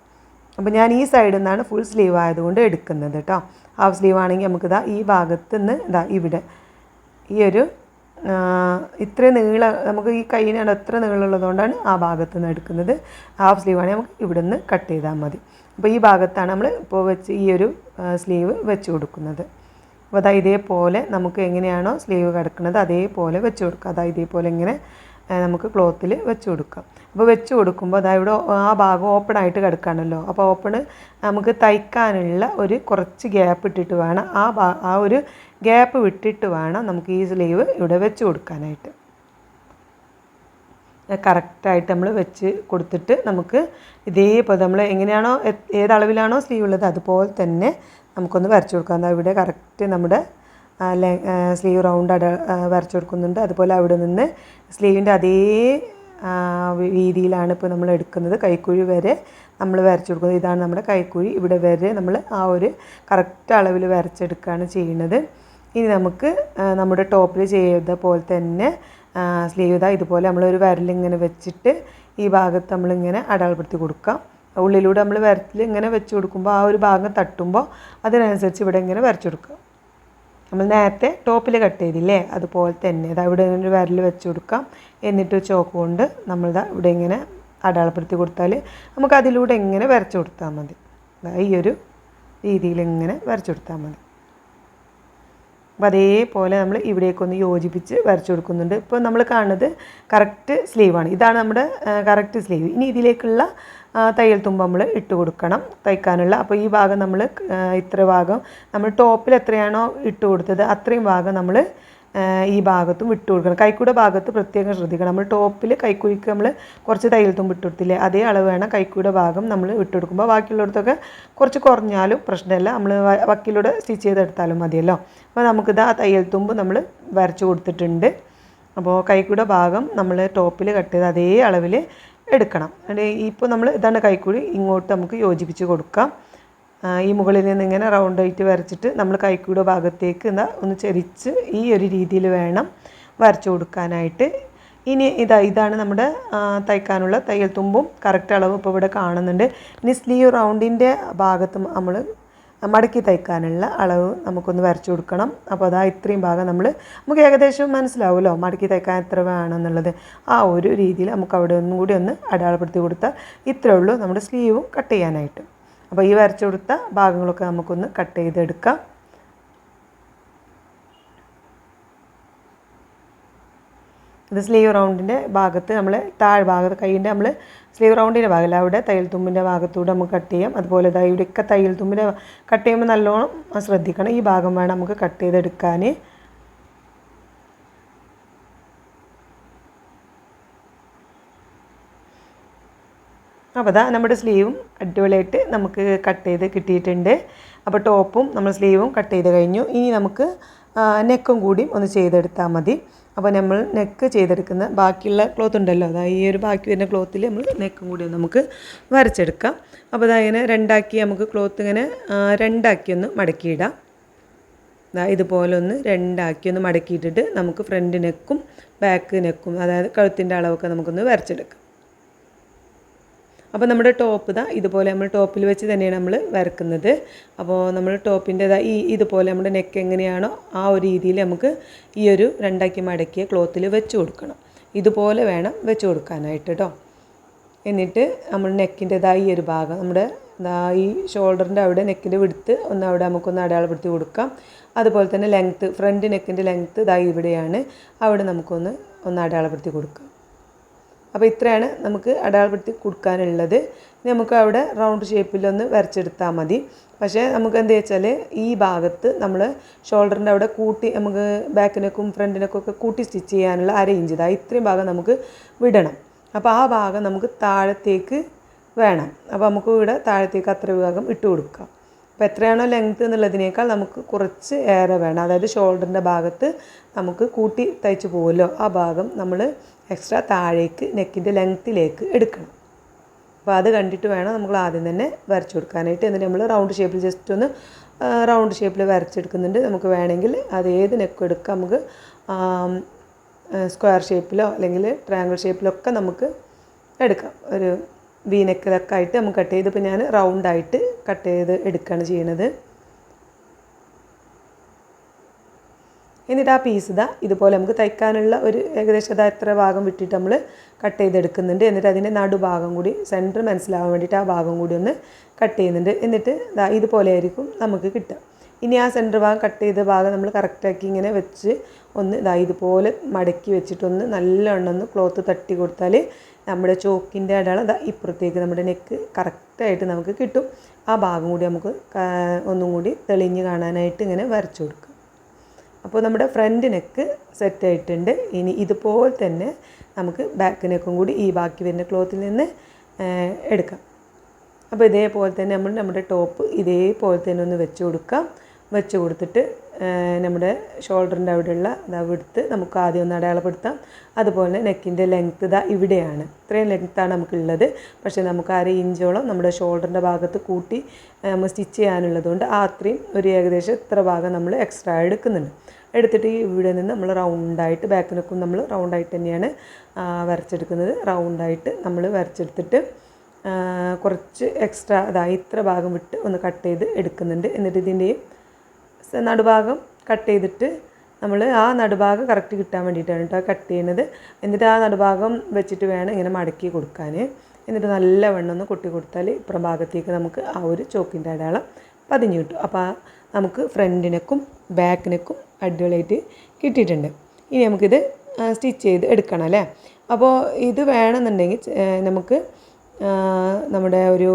അപ്പോൾ ഞാൻ ഈ സൈഡിൽ നിന്നാണ് ഫുൾ സ്ലീവ് ആയതുകൊണ്ട് എടുക്കുന്നത് കേട്ടോ. ഹാഫ് സ്ലീവ് ആണെങ്കിൽ നമുക്ക് ഈ ഭാഗത്ത് നിന്ന് ഇവിടെ ഈ ഒരു ഇത്രയും നമുക്ക് ഈ കയ്യിനാണ് എത്ര നീളമുള്ളതുകൊണ്ടാണ് ആ ഭാഗത്ത് നിന്ന് എടുക്കുന്നത്. ഹാഫ് സ്ലീവ് ആണെങ്കിൽ നമുക്ക് ഇവിടെ നിന്ന് കട്ട് ചെയ്താൽ മതി. അപ്പോൾ ഈ ഭാഗത്താണ് നമ്മൾ ഇപ്പോൾ ഈ ഒരു സ്ലീവ് വെച്ച് കൊടുക്കുന്നത്. അപ്പോൾ ഇതേപോലെ നമുക്ക് എങ്ങനെയാണോ സ്ലീവ് കിടക്കുന്നത് അതേപോലെ വെച്ച് കൊടുക്കുക. ഇതേപോലെ ഇങ്ങനെ നമുക്ക് ക്ലോത്തിൽ വെച്ച് കൊടുക്കാം. അപ്പോൾ വെച്ച് കൊടുക്കുമ്പോൾ ഇവിടെ ആ ഭാഗം ഓപ്പൺ ആയിട്ട് കിടക്കുകയാണല്ലോ. അപ്പോൾ ഓപ്പണ് നമുക്ക് തയ്ക്കാനുള്ള ഒരു കുറച്ച് ഗ്യാപ്പ് ഇട്ടിട്ട് വേണം, ആ ഒരു ഗ്യാപ്പ് വിട്ടിട്ട് വേണം നമുക്ക് ഈ സ്ലീവ് ഇവിടെ വെച്ച് കൊടുക്കാനായിട്ട്. കറക്റ്റായിട്ട് നമ്മൾ വെച്ച് കൊടുത്തിട്ട് നമുക്ക് ഇതേപോലെ നമ്മൾ എങ്ങനെയാണോ ഏതളവിലാണോ സ്ലീവ് ഉള്ളത് അതുപോലെ തന്നെ നമുക്കൊന്ന് വരച്ച് കൊടുക്കാം. ഇവിടെ കറക്റ്റ് നമ്മുടെ സ്ലീവ് റൗണ്ട് വരച്ച് കൊടുക്കുന്നുണ്ട്. അതുപോലെ അവിടെ നിന്ന് സ്ലീവിൻ്റെ അതേ വീതിയിലാണ് ഇപ്പോൾ നമ്മൾ എടുക്കുന്നത്. കൈക്കുഴി വരെ നമ്മൾ വരച്ച് കൊടുക്കുന്നത്. ഇതാണ് നമ്മുടെ കൈക്കുഴി. ഇവിടെ വരെ നമ്മൾ ആ ഒരു കറക്റ്റ് അളവിൽ വരച്ചെടുക്കുകയാണ് ചെയ്യുന്നത്. ഇനി നമുക്ക് നമ്മുടെ ടോപ്പിൽ ചെയ്ത പോലെ തന്നെ സ്ലീവ് ഇതുപോലെ നമ്മളൊരു വിരലിങ്ങനെ വെച്ചിട്ട് ഈ ഭാഗത്ത് നമ്മളിങ്ങനെ അടയാളപ്പെടുത്തി കൊടുക്കാം. ഉള്ളിലൂടെ നമ്മൾ വിരൽ ഇങ്ങനെ വെച്ച് കൊടുക്കുമ്പോൾ ആ ഒരു ഭാഗം തട്ടുമ്പോൾ അതിനനുസരിച്ച് ഇവിടെ ഇങ്ങനെ വരച്ചു കൊടുക്കുക. നമ്മൾ നേരത്തെ ടോപ്പിൽ കട്ട് ചെയ്തില്ലേ അതുപോലെ തന്നെ ഇവിടെ ഒരു വിരൽ വെച്ച് കൊടുക്കാം. എന്നിട്ട് ചോക്ക് കൊണ്ട് നമ്മളിതാ ഇവിടെ ഇങ്ങനെ അടയാളപ്പെടുത്തി കൊടുത്താൽ നമുക്ക് അതിലൂടെ ഇങ്ങനെ വരച്ചു കൊടുത്താൽ മതി. ഈ ഒരു രീതിയിൽ ഇങ്ങനെ വരച്ചു കൊടുത്താൽ മതി. അപ്പോൾ അതേപോലെ നമ്മൾ ഇവിടേക്കൊന്ന് യോജിപ്പിച്ച് വരച്ചു കൊടുക്കുന്നുണ്ട്. ഇപ്പോൾ നമ്മൾ കാണുന്നത് കറക്റ്റ് സ്ലീവാണ്. ഇതാണ് നമ്മുടെ കറക്റ്റ് സ്ലീവ്. ഇനി ഇതിലേക്കുള്ള തയ്യൽ തുമ്പ് നമ്മൾ ഇട്ട് കൊടുക്കണം തയ്ക്കാനുള്ള. അപ്പോൾ ഈ ഭാഗം നമ്മൾ ഇത്ര ഭാഗം നമ്മൾ ടോപ്പിൽ എത്രയാണോ ഇട്ട് കൊടുത്തത് അത്രയും ഭാഗം നമ്മൾ ഈ ഭാഗത്തും വിട്ട് കൊടുക്കണം. കൈക്കൂടെ ഭാഗത്ത് പ്രത്യേകം ശ്രദ്ധിക്കണം. നമ്മൾ ടോപ്പിൽ കൈക്കുഴിക്ക് നമ്മൾ കുറച്ച് തയ്യൽ തുമ്പ് ഇട്ട് കൊടുത്തില്ലേ അതേ അളവ് വേണം കൈക്കൂടെ ഭാഗം നമ്മൾ ഇട്ട് കൊടുക്കുമ്പോൾ. ബാക്കിയുള്ളിടത്തൊക്കെ കുറച്ച് കുറഞ്ഞാലും പ്രശ്നമില്ല, നമ്മൾ വക്കിലൂടെ സ്റ്റിച്ച് ചെയ്തെടുത്താലും മതിയല്ലോ. അപ്പോൾ നമുക്കിത് ആ തയ്യൽ തുമ്പ് നമ്മൾ വരച്ചു കൊടുത്തിട്ടുണ്ട്. അപ്പോൾ കൈക്കൂടെ ഭാഗം നമ്മൾ ടോപ്പിൽ കട്ട് ചെയ്ത് അതേ അളവിൽ എടുക്കണം. ഇപ്പോൾ നമ്മൾ ഇതാണ് കൈക്കൂടി, ഇങ്ങോട്ട് നമുക്ക് യോജിപ്പിച്ച് കൊടുക്കാം. ഈ മുകളിൽ നിന്ന് ഇങ്ങനെ റൗണ്ടായിട്ട് വരച്ചിട്ട് നമ്മൾ കൈക്കൂടെ ഭാഗത്തേക്ക് ഒന്ന് ചെരിച്ച് ഈ ഒരു രീതിയിൽ വേണം വരച്ചു കൊടുക്കാനായിട്ട്. ഇനി ഇതാണ് നമ്മുടെ തയ്ക്കാനുള്ള തയ്യൽ തുമ്പും കറക്റ്റ് അളവ് ഇപ്പോൾ ഇവിടെ കാണുന്നുണ്ട്. ഇനി സ്ലീവ് റൗണ്ടിൻ്റെ ഭാഗത്ത് നമ്മൾ മടക്കി തയ്ക്കാനുള്ള അളവ് നമുക്കൊന്ന് വരച്ചു കൊടുക്കണം. അപ്പോൾ അതാ ഇത്രയും ഭാഗം നമുക്ക് ഏകദേശം മനസ്സിലാവുമല്ലോ മടക്കി തയ്ക്കാൻ എത്ര വേണമെന്നുള്ളത്. ആ ഒരു രീതിയിൽ നമുക്ക് അവിടെ ഒന്നും കൂടി ഒന്ന് അടയാളപ്പെടുത്തി കൊടുത്താൽ ഇത്രയേ ഉള്ളൂ നമ്മുടെ സ്ലീവും കട്ട് ചെയ്യാനായിട്ട്. അപ്പോൾ ഈ വരച്ചു കൊടുത്ത ഭാഗങ്ങളൊക്കെ നമുക്കൊന്ന് കട്ട് ചെയ്തെടുക്കാം. ഇത് സ്ലീവ് റൗണ്ടിൻ്റെ ഭാഗത്ത് നമ്മൾ താഴ്ഭാഗത്ത് കൈയിൻ്റെ നമ്മൾ സ്ലീവ് റൗണ്ടിൻ്റെ ഭാഗമല്ല അവിടെ തയ്യൽ തുമ്പിൻ്റെ ഭാഗത്തൂടെ നമുക്ക് കട്ട് ചെയ്യാം. അതുപോലെ ഇവിടെയൊക്കെ തയ്യൽ തുമ്പിൻ്റെ കട്ട് ചെയ്യുമ്പോൾ നല്ലോണം ശ്രദ്ധിക്കണം. ഈ ഭാഗം വേണം നമുക്ക് കട്ട് ചെയ്തെടുക്കാൻ. അപ്പോൾ അതാ നമ്മുടെ സ്ലീവും അടിപൊളിയായിട്ട് നമുക്ക് കട്ട് ചെയ്ത് കിട്ടിയിട്ടുണ്ട്. അപ്പോൾ ടോപ്പും നമ്മൾ സ്ലീവും കട്ട് ചെയ്ത് കഴിഞ്ഞു. ഇനി നമുക്ക് നെക്കും കൂടി ഒന്ന് ചെയ്തെടുത്താൽ മതി. അപ്പോൾ നമ്മൾ നെക്ക് ചെയ്തെടുക്കുന്ന ബാക്കിയുള്ള ക്ലോത്ത് ഉണ്ടല്ലോ ഈ ഒരു ബാക്കി വരുന്ന ക്ലോത്തിൽ നമ്മൾ നെക്കും കൂടി നമുക്ക് വരച്ചെടുക്കാം. അപ്പോൾ ഇങ്ങനെ രണ്ടാക്കി നമുക്ക് ക്ലോത്ത് ഇങ്ങനെ രണ്ടാക്കി ഒന്ന് മടക്കിയിടാം. ഇതുപോലെ ഒന്ന് രണ്ടാക്കി ഒന്ന് മടക്കിയിട്ടിട്ട് നമുക്ക് ഫ്രണ്ട് നെക്കും ബാക്ക് നെക്കും അതായത് കഴുത്തിൻ്റെ അളവൊക്കെ നമുക്കൊന്ന് വരച്ചെടുക്കാം. അപ്പോൾ നമ്മുടെ ടോപ്പ് ഇതുപോലെ നമ്മൾ ടോപ്പിൽ വെച്ച് തന്നെയാണ് നമ്മൾ വരക്കുന്നത്. അപ്പോൾ നമ്മൾ ടോപ്പിൻ്റെ ഇതുപോലെ നമ്മുടെ നെക്ക് എങ്ങനെയാണോ ആ ഒരു രീതിയിൽ നമുക്ക് ഈ ഒരു രണ്ടാക്കി മടക്കിയ ക്ലോത്തിൽ വെച്ച് കൊടുക്കണം. ഇതുപോലെ വേണം വെച്ച് കൊടുക്കാനായിട്ട് കേട്ടോ. എന്നിട്ട് നമ്മൾ നെക്കിൻ്റെ ഈ ഒരു ഭാഗം നമ്മുടെ ഈ ഷോൾഡറിൻ്റെ അവിടെ നെക്കിൻ്റെ വിടുത്ത് ഒന്ന് അവിടെ നമുക്കൊന്ന് അടയാളപ്പെടുത്തി കൊടുക്കാം. അതുപോലെ തന്നെ ലെങ്ത്ത് ഫ്രണ്ട് നെക്കിൻ്റെ ലെങ്ത്ത് ഇവിടെയാണ്, അവിടെ നമുക്കൊന്ന് അടയാളപ്പെടുത്തി കൊടുക്കാം. അപ്പോൾ ഇത്രയാണ് നമുക്ക് അടയാളപ്പെടുത്തി കൊടുക്കാനുള്ളത്. നമുക്ക് അവിടെ റൗണ്ട് ഷേപ്പിലൊന്ന് വരച്ചെടുത്താൽ മതി. പക്ഷേ നമുക്ക് എന്താ വെച്ചാൽ ഈ ഭാഗത്ത് നമ്മൾ ഷോൾഡറിൻ്റെ അവിടെ കൂട്ടി നമുക്ക് ബാക്കിനൊക്കും ഫ്രണ്ടിനൊക്കെ ഒക്കെ കൂട്ടി സ്റ്റിച്ച് ചെയ്യാനുള്ള ഇഞ്ച് ഇത്രയും ഭാഗം നമുക്ക് വിടണം. അപ്പോൾ ആ ഭാഗം നമുക്ക് താഴത്തേക്ക് വേണം. അപ്പോൾ നമുക്ക് ഇവിടെ താഴത്തേക്ക് അത്ര ഭാഗം ഇട്ട് കൊടുക്കാം. അപ്പോൾ എത്രയാണോ ലെങ്ത്ത് എന്നുള്ളതിനേക്കാൾ നമുക്ക് കുറച്ച് ഏറെ വേണം. അതായത് ഷോൾഡറിൻ്റെ ഭാഗത്ത് നമുക്ക് കൂട്ടി തയ്ച്ച് പോകുമല്ലോ ആ ഭാഗം നമ്മൾ എക്സ്ട്രാ താഴേക്ക് നെക്കിൻ്റെ ലെങ്ത്തിലേക്ക് എടുക്കണം. അപ്പോൾ അത് കണ്ടിട്ട് വേണം നമ്മൾ ആദ്യം തന്നെ വരച്ചു കൊടുക്കാനായിട്ട്. എന്നിട്ട് നമ്മൾ റൗണ്ട് ഷേപ്പിൽ ജസ്റ്റ് ഒന്ന് റൗണ്ട് ഷേപ്പിൽ വരച്ചെടുക്കുന്നുണ്ട്. നമുക്ക് വേണമെങ്കിൽ അത് ഏത് നെക്കും എടുക്കാം. നമുക്ക് സ്ക്വയർ ഷേപ്പിലോ അല്ലെങ്കിൽ ട്രയാങ്കിൾ ഷേപ്പിലൊക്കെ നമുക്ക് എടുക്കാം. ഒരു വി നെക്കിലൊക്കെ ആയിട്ട് നമുക്ക് കട്ട് ചെയ്ത് ഇപ്പോൾ ഞാൻ റൗണ്ടായിട്ട് കട്ട് ചെയ്ത് എടുക്കുകയാണ് ചെയ്യുന്നത്. എന്നിട്ട് ആ പീസ് ഇതുപോലെ നമുക്ക് തയ്ക്കാനുള്ള ഒരു ഏകദേശം എത്ര ഭാഗം വിട്ടിട്ട് നമ്മൾ കട്ട് ചെയ്തെടുക്കുന്നുണ്ട്. എന്നിട്ട് അതിൻ്റെ നടുഭാഗം കൂടി സെൻറ്റർ മനസ്സിലാവാൻ വേണ്ടിയിട്ട് ആ ഭാഗം കൂടി ഒന്ന് കട്ട് ചെയ്യുന്നുണ്ട്. എന്നിട്ട് ഇതുപോലെ ആയിരിക്കും നമുക്ക് കിട്ടുക. ഇനി ആ സെൻറ്റർ ഭാഗം കട്ട് ചെയ്ത ഭാഗം നമ്മൾ കറക്റ്റാക്കി ഇങ്ങനെ വെച്ച് ഒന്ന് ഇതുപോലെ മടക്കി വെച്ചിട്ടൊന്ന് നല്ലോണം ഒന്ന് ക്ലോത്ത് തട്ടി കൊടുത്താൽ നമ്മുടെ ചോക്കിൻ്റെ അടയാളം ഇപ്പുറത്തേക്ക് നമ്മുടെ നെക്ക് കറക്റ്റായിട്ട് നമുക്ക് കിട്ടും. ആ ഭാഗം കൂടി നമുക്ക് ഒന്നും കൂടി തെളിഞ്ഞ് കാണാനായിട്ട് ഇങ്ങനെ വരച്ചു കൊടുക്കാം. അപ്പോൾ നമ്മുടെ ഫ്രണ്ട് നെക്ക് സെറ്റായിട്ടുണ്ട്. ഇനി ഇതുപോലെ തന്നെ നമുക്ക് ബാക്ക് നെക്കും കൂടി ഈ ബാക്കി വരുന്ന ക്ലോത്തിൽ നിന്ന് എടുക്കാം. അപ്പോൾ ഇതേപോലെ തന്നെ നമ്മുടെ ടോപ്പ് ഇതേപോലെ തന്നെ ഒന്ന് വെച്ച് കൊടുക്കാം. വെച്ച് കൊടുത്തിട്ട് നമ്മുടെ ഷോൾഡറിൻ്റെ അവിടെയുള്ള വിഡ്ത്ത് നമുക്ക് ആദ്യം ഒന്ന് അടയാളപ്പെടുത്താം. അതുപോലെ നെക്കിൻ്റെ ലെങ്ത്ത് ഇതാ ഇവിടെയാണ്, ഇത്രയും ലെങ്ത്താണ് നമുക്കുള്ളത്. പക്ഷേ നമുക്ക് 1/2 ഇഞ്ചോളം നമ്മുടെ ഷോൾഡറിൻ്റെ ഭാഗത്ത് കൂട്ടി നമ്മൾ സ്റ്റിച്ച് ചെയ്യാനുള്ളതുകൊണ്ട് അത്രയും ഒരു ഏകദേശം ഇത്ര ഭാഗം നമ്മൾ എക്സ്ട്രാ എടുക്കുന്നുണ്ട്. എടുത്തിട്ട് ഇവിടെ നിന്ന് നമ്മൾ റൗണ്ടായിട്ട് ബാക്ക് നെക്കും നമ്മൾ റൗണ്ടായിട്ട് തന്നെയാണ് വരച്ചെടുക്കുന്നത്. റൗണ്ടായിട്ട് നമ്മൾ വരച്ചെടുത്തിട്ട് കുറച്ച് എക്സ്ട്രാ ഇത്ര ഭാഗം വിട്ട് ഒന്ന് കട്ട് ചെയ്ത് എടുക്കുന്നുണ്ട്. എന്നിട്ട് ഇതിൻ്റെയും നടുഭാഗം കട്ട് ചെയ്തിട്ട് നമ്മൾ ആ നടുഭാഗം കറക്റ്റ് കിട്ടാൻ വേണ്ടിയിട്ടാണ് കേട്ടോ കട്ട് ചെയ്യുന്നത്. എന്നിട്ട് ആ നടുഭാഗം വെച്ചിട്ട് വേണം ഇങ്ങനെ മടക്കി കൊടുക്കാൻ. എന്നിട്ട് നല്ല വണ്ണം ഒന്ന് കൊട്ടി കൊടുത്താൽ ഇപ്പുറം ഭാഗത്തേക്ക് നമുക്ക് ആ ഒരു ചോക്കിൻ്റെ അടയാളം പതിഞ്ഞു കിട്ടും. അപ്പോൾ നമുക്ക് ഫ്രണ്ടിനെക്കും ബാക്കിനെക്കും അടിപൊളിയായിട്ട് കിട്ടിയിട്ടുണ്ട്. ഇനി നമുക്കിത് സ്റ്റിച്ച് ചെയ്ത് എടുക്കണം അല്ലേ. അപ്പോൾ ഇത് വേണമെന്നുണ്ടെങ്കിൽ നമുക്ക് നമ്മുടെ ഒരു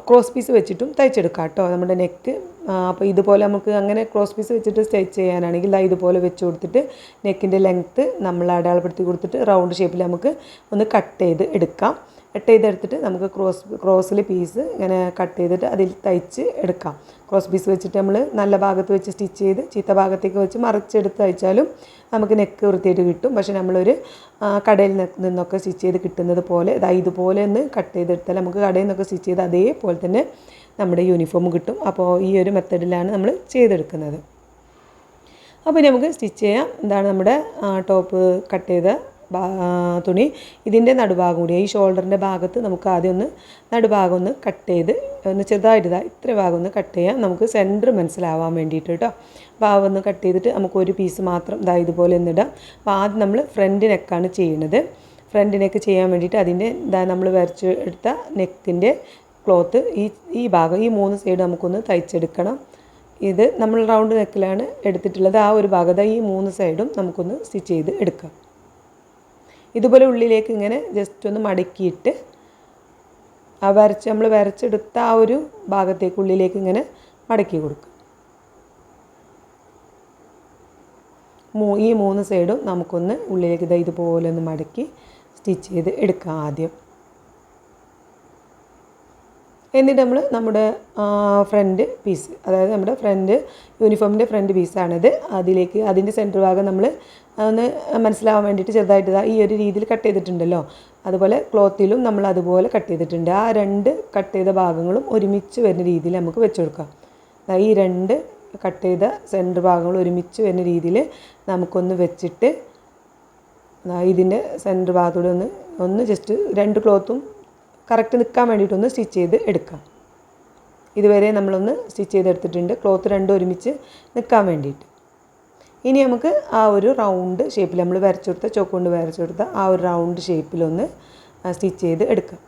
ക്രോസ് പീസ് വെച്ചിട്ടും തയ്ച്ചെടുക്കാം കേട്ടോ നമ്മുടെ നെക്ക്. അപ്പോൾ ഇതുപോലെ നമുക്ക് അങ്ങനെ ക്രോസ് പീസ് വെച്ചിട്ട് സ്റ്റിച്ച് ചെയ്യാനാണെങ്കിൽ ഇതുപോലെ വെച്ച് കൊടുത്തിട്ട് നെക്കിൻ്റെ ലെങ്ത്ത് നമ്മൾ അടയാളപ്പെടുത്തി കൊടുത്തിട്ട് റൗണ്ട് ഷേപ്പിൽ നമുക്ക് ഒന്ന് കട്ട് ചെയ്ത് എടുക്കാം. കട്ട് ചെയ്തെടുത്തിട്ട് നമുക്ക് ക്രോസിൽ പീസ് ഇങ്ങനെ കട്ട് ചെയ്തിട്ട് അതിൽ തയ്ച്ച് എടുക്കാം. ക്രോസ് പീസ് വെച്ചിട്ട് നമ്മൾ നല്ല ഭാഗത്ത് വെച്ച് സ്റ്റിച്ച് ചെയ്ത് ചീത്ത ഭാഗത്തേക്ക് വെച്ച് മറിച്ചെടുത്ത് തയ്ച്ചാലും നമുക്ക് നെക്ക് വൃത്തിയായിട്ട് കിട്ടും. പക്ഷേ നമ്മളൊരു കടയിൽ നിന്നൊക്കെ സ്റ്റിച്ച് ചെയ്ത് കിട്ടുന്നത് പോലെ ഇതുപോലെ ഒന്ന് കട്ട് ചെയ്തെടുത്താൽ നമുക്ക് കടയിൽ നിന്നൊക്കെ സ്റ്റിച്ച് ചെയ്ത് അതേപോലെ തന്നെ നമ്മുടെ യൂണിഫോം കിട്ടും. അപ്പോൾ ഈ ഒരു മെത്തേഡിലാണ് നമ്മൾ ചെയ്തെടുക്കുന്നത്. അപ്പോൾ നമുക്ക് സ്റ്റിച്ച് ചെയ്യാം. എന്താണ് നമ്മുടെ ടോപ്പ് കട്ട് ചെയ്ത തുണി ഇതിൻ്റെ നടുഭാഗം കൂടി ഈ ഷോൾഡറിൻ്റെ ഭാഗത്ത് നമുക്ക് ആദ്യം ഒന്ന് നടുഭാഗം ഒന്ന് കട്ട് ചെയ്ത് ഒന്ന് ചെറുതായിട്ട് ഇത്ര ഭാഗം ഒന്ന് കട്ട് ചെയ്യാം, നമുക്ക് സെൻറ്റർ മനസ്സിലാവാൻ വേണ്ടിയിട്ട് കേട്ടോ. ഭാഗം ഒന്ന് കട്ട് ചെയ്തിട്ട് നമുക്ക് ഒരു പീസ് മാത്രം ഇതുപോലെ ഒന്നിടാം. അപ്പോൾ ആദ്യം നമ്മൾ ഫ്രണ്ട് നെക്കാണ് ചെയ്യുന്നത്. ഫ്രണ്ട് നെക്ക് ചെയ്യാൻ വേണ്ടിയിട്ട് അതിൻ്റെ നമ്മൾ വരച്ച് എടുത്ത നെക്കിൻ്റെ ക്ലോത്ത് ഈ ഭാഗം ഈ 3 സൈഡ് നമുക്കൊന്ന് തയ്ച്ചെടുക്കണം. ഇത് നമ്മൾ റൗണ്ട് നെക്കിലാണ് എടുത്തിട്ടുള്ളത്. ആ ഒരു ഭാഗത്ത് ഈ 3 സൈഡും നമുക്കൊന്ന് സ്റ്റിച്ച് ചെയ്ത് എടുക്കാം. ഇതുപോലെ ഉള്ളിലേക്ക് ഇങ്ങനെ ജസ്റ്റ് ഒന്ന് മടക്കിയിട്ട് നമ്മൾ വരച്ചെടുത്ത ആ ഒരു ഭാഗത്തേക്ക് ഉള്ളിലേക്ക് ഇങ്ങനെ മടക്കി കൊടുക്കുക. ഈ 3 സൈഡും നമുക്കൊന്ന് ഉള്ളിലേക്ക് ഇതുപോലെ ഒന്ന് മടക്കി സ്റ്റിച്ച് ചെയ്ത് എടുക്കാം ആദ്യം. എന്നിട്ട് നമ്മൾ നമ്മുടെ ഫ്രണ്ട് പീസ്, അതായത് നമ്മുടെ യൂണിഫോമിൻ്റെ ഫ്രണ്ട് പീസാണിത്, അതിലേക്ക് അതിൻ്റെ സെൻറ്റർ ഭാഗം നമ്മൾ ഒന്ന് മനസ്സിലാവാൻ വേണ്ടിയിട്ട് ചെറുതായിട്ട് ഈ ഒരു രീതിയിൽ കട്ട് ചെയ്തിട്ടുണ്ടല്ലോ, അതുപോലെ ക്ലോത്തിലും നമ്മൾ അതുപോലെ കട്ട് ചെയ്തിട്ടുണ്ട്. ആ 2 കട്ട് ചെയ്ത ഭാഗങ്ങളും ഒരുമിച്ച് വരുന്ന രീതിയിൽ നമുക്ക് വെച്ച് കൊടുക്കാം. ഈ 2 കട്ട് ചെയ്ത സെൻറ്റർ ഭാഗങ്ങൾ ഒരുമിച്ച് വരുന്ന രീതിയിൽ നമുക്കൊന്ന് വെച്ചിട്ട് ഇതിൻ്റെ സെൻറ്റർ ഭാഗത്തൂടെ ഒന്ന് ജസ്റ്റ് 2 ക്ലോത്തും കറക്റ്റ് നിൽക്കാൻ വേണ്ടിയിട്ടൊന്ന് സ്റ്റിച്ച് ചെയ്ത് എടുക്കാം. ഇതുവരെ നമ്മളൊന്ന് സ്റ്റിച്ച് ചെയ്തെടുത്തിട്ടുണ്ട്, ക്ലോത്ത് 2 ഒരുമിച്ച് നിൽക്കാൻ വേണ്ടിയിട്ട്. ഇനി നമുക്ക് ആ ഒരു റൗണ്ട് ഷേപ്പിൽ നമ്മൾ വരച്ചെടുത്ത ചോക്ക് കൊണ്ട് വരച്ചെടുത്ത ആ ഒരു റൗണ്ട് ഷേപ്പിലൊന്ന് സ്റ്റിച്ച് ചെയ്ത് എടുക്കാം.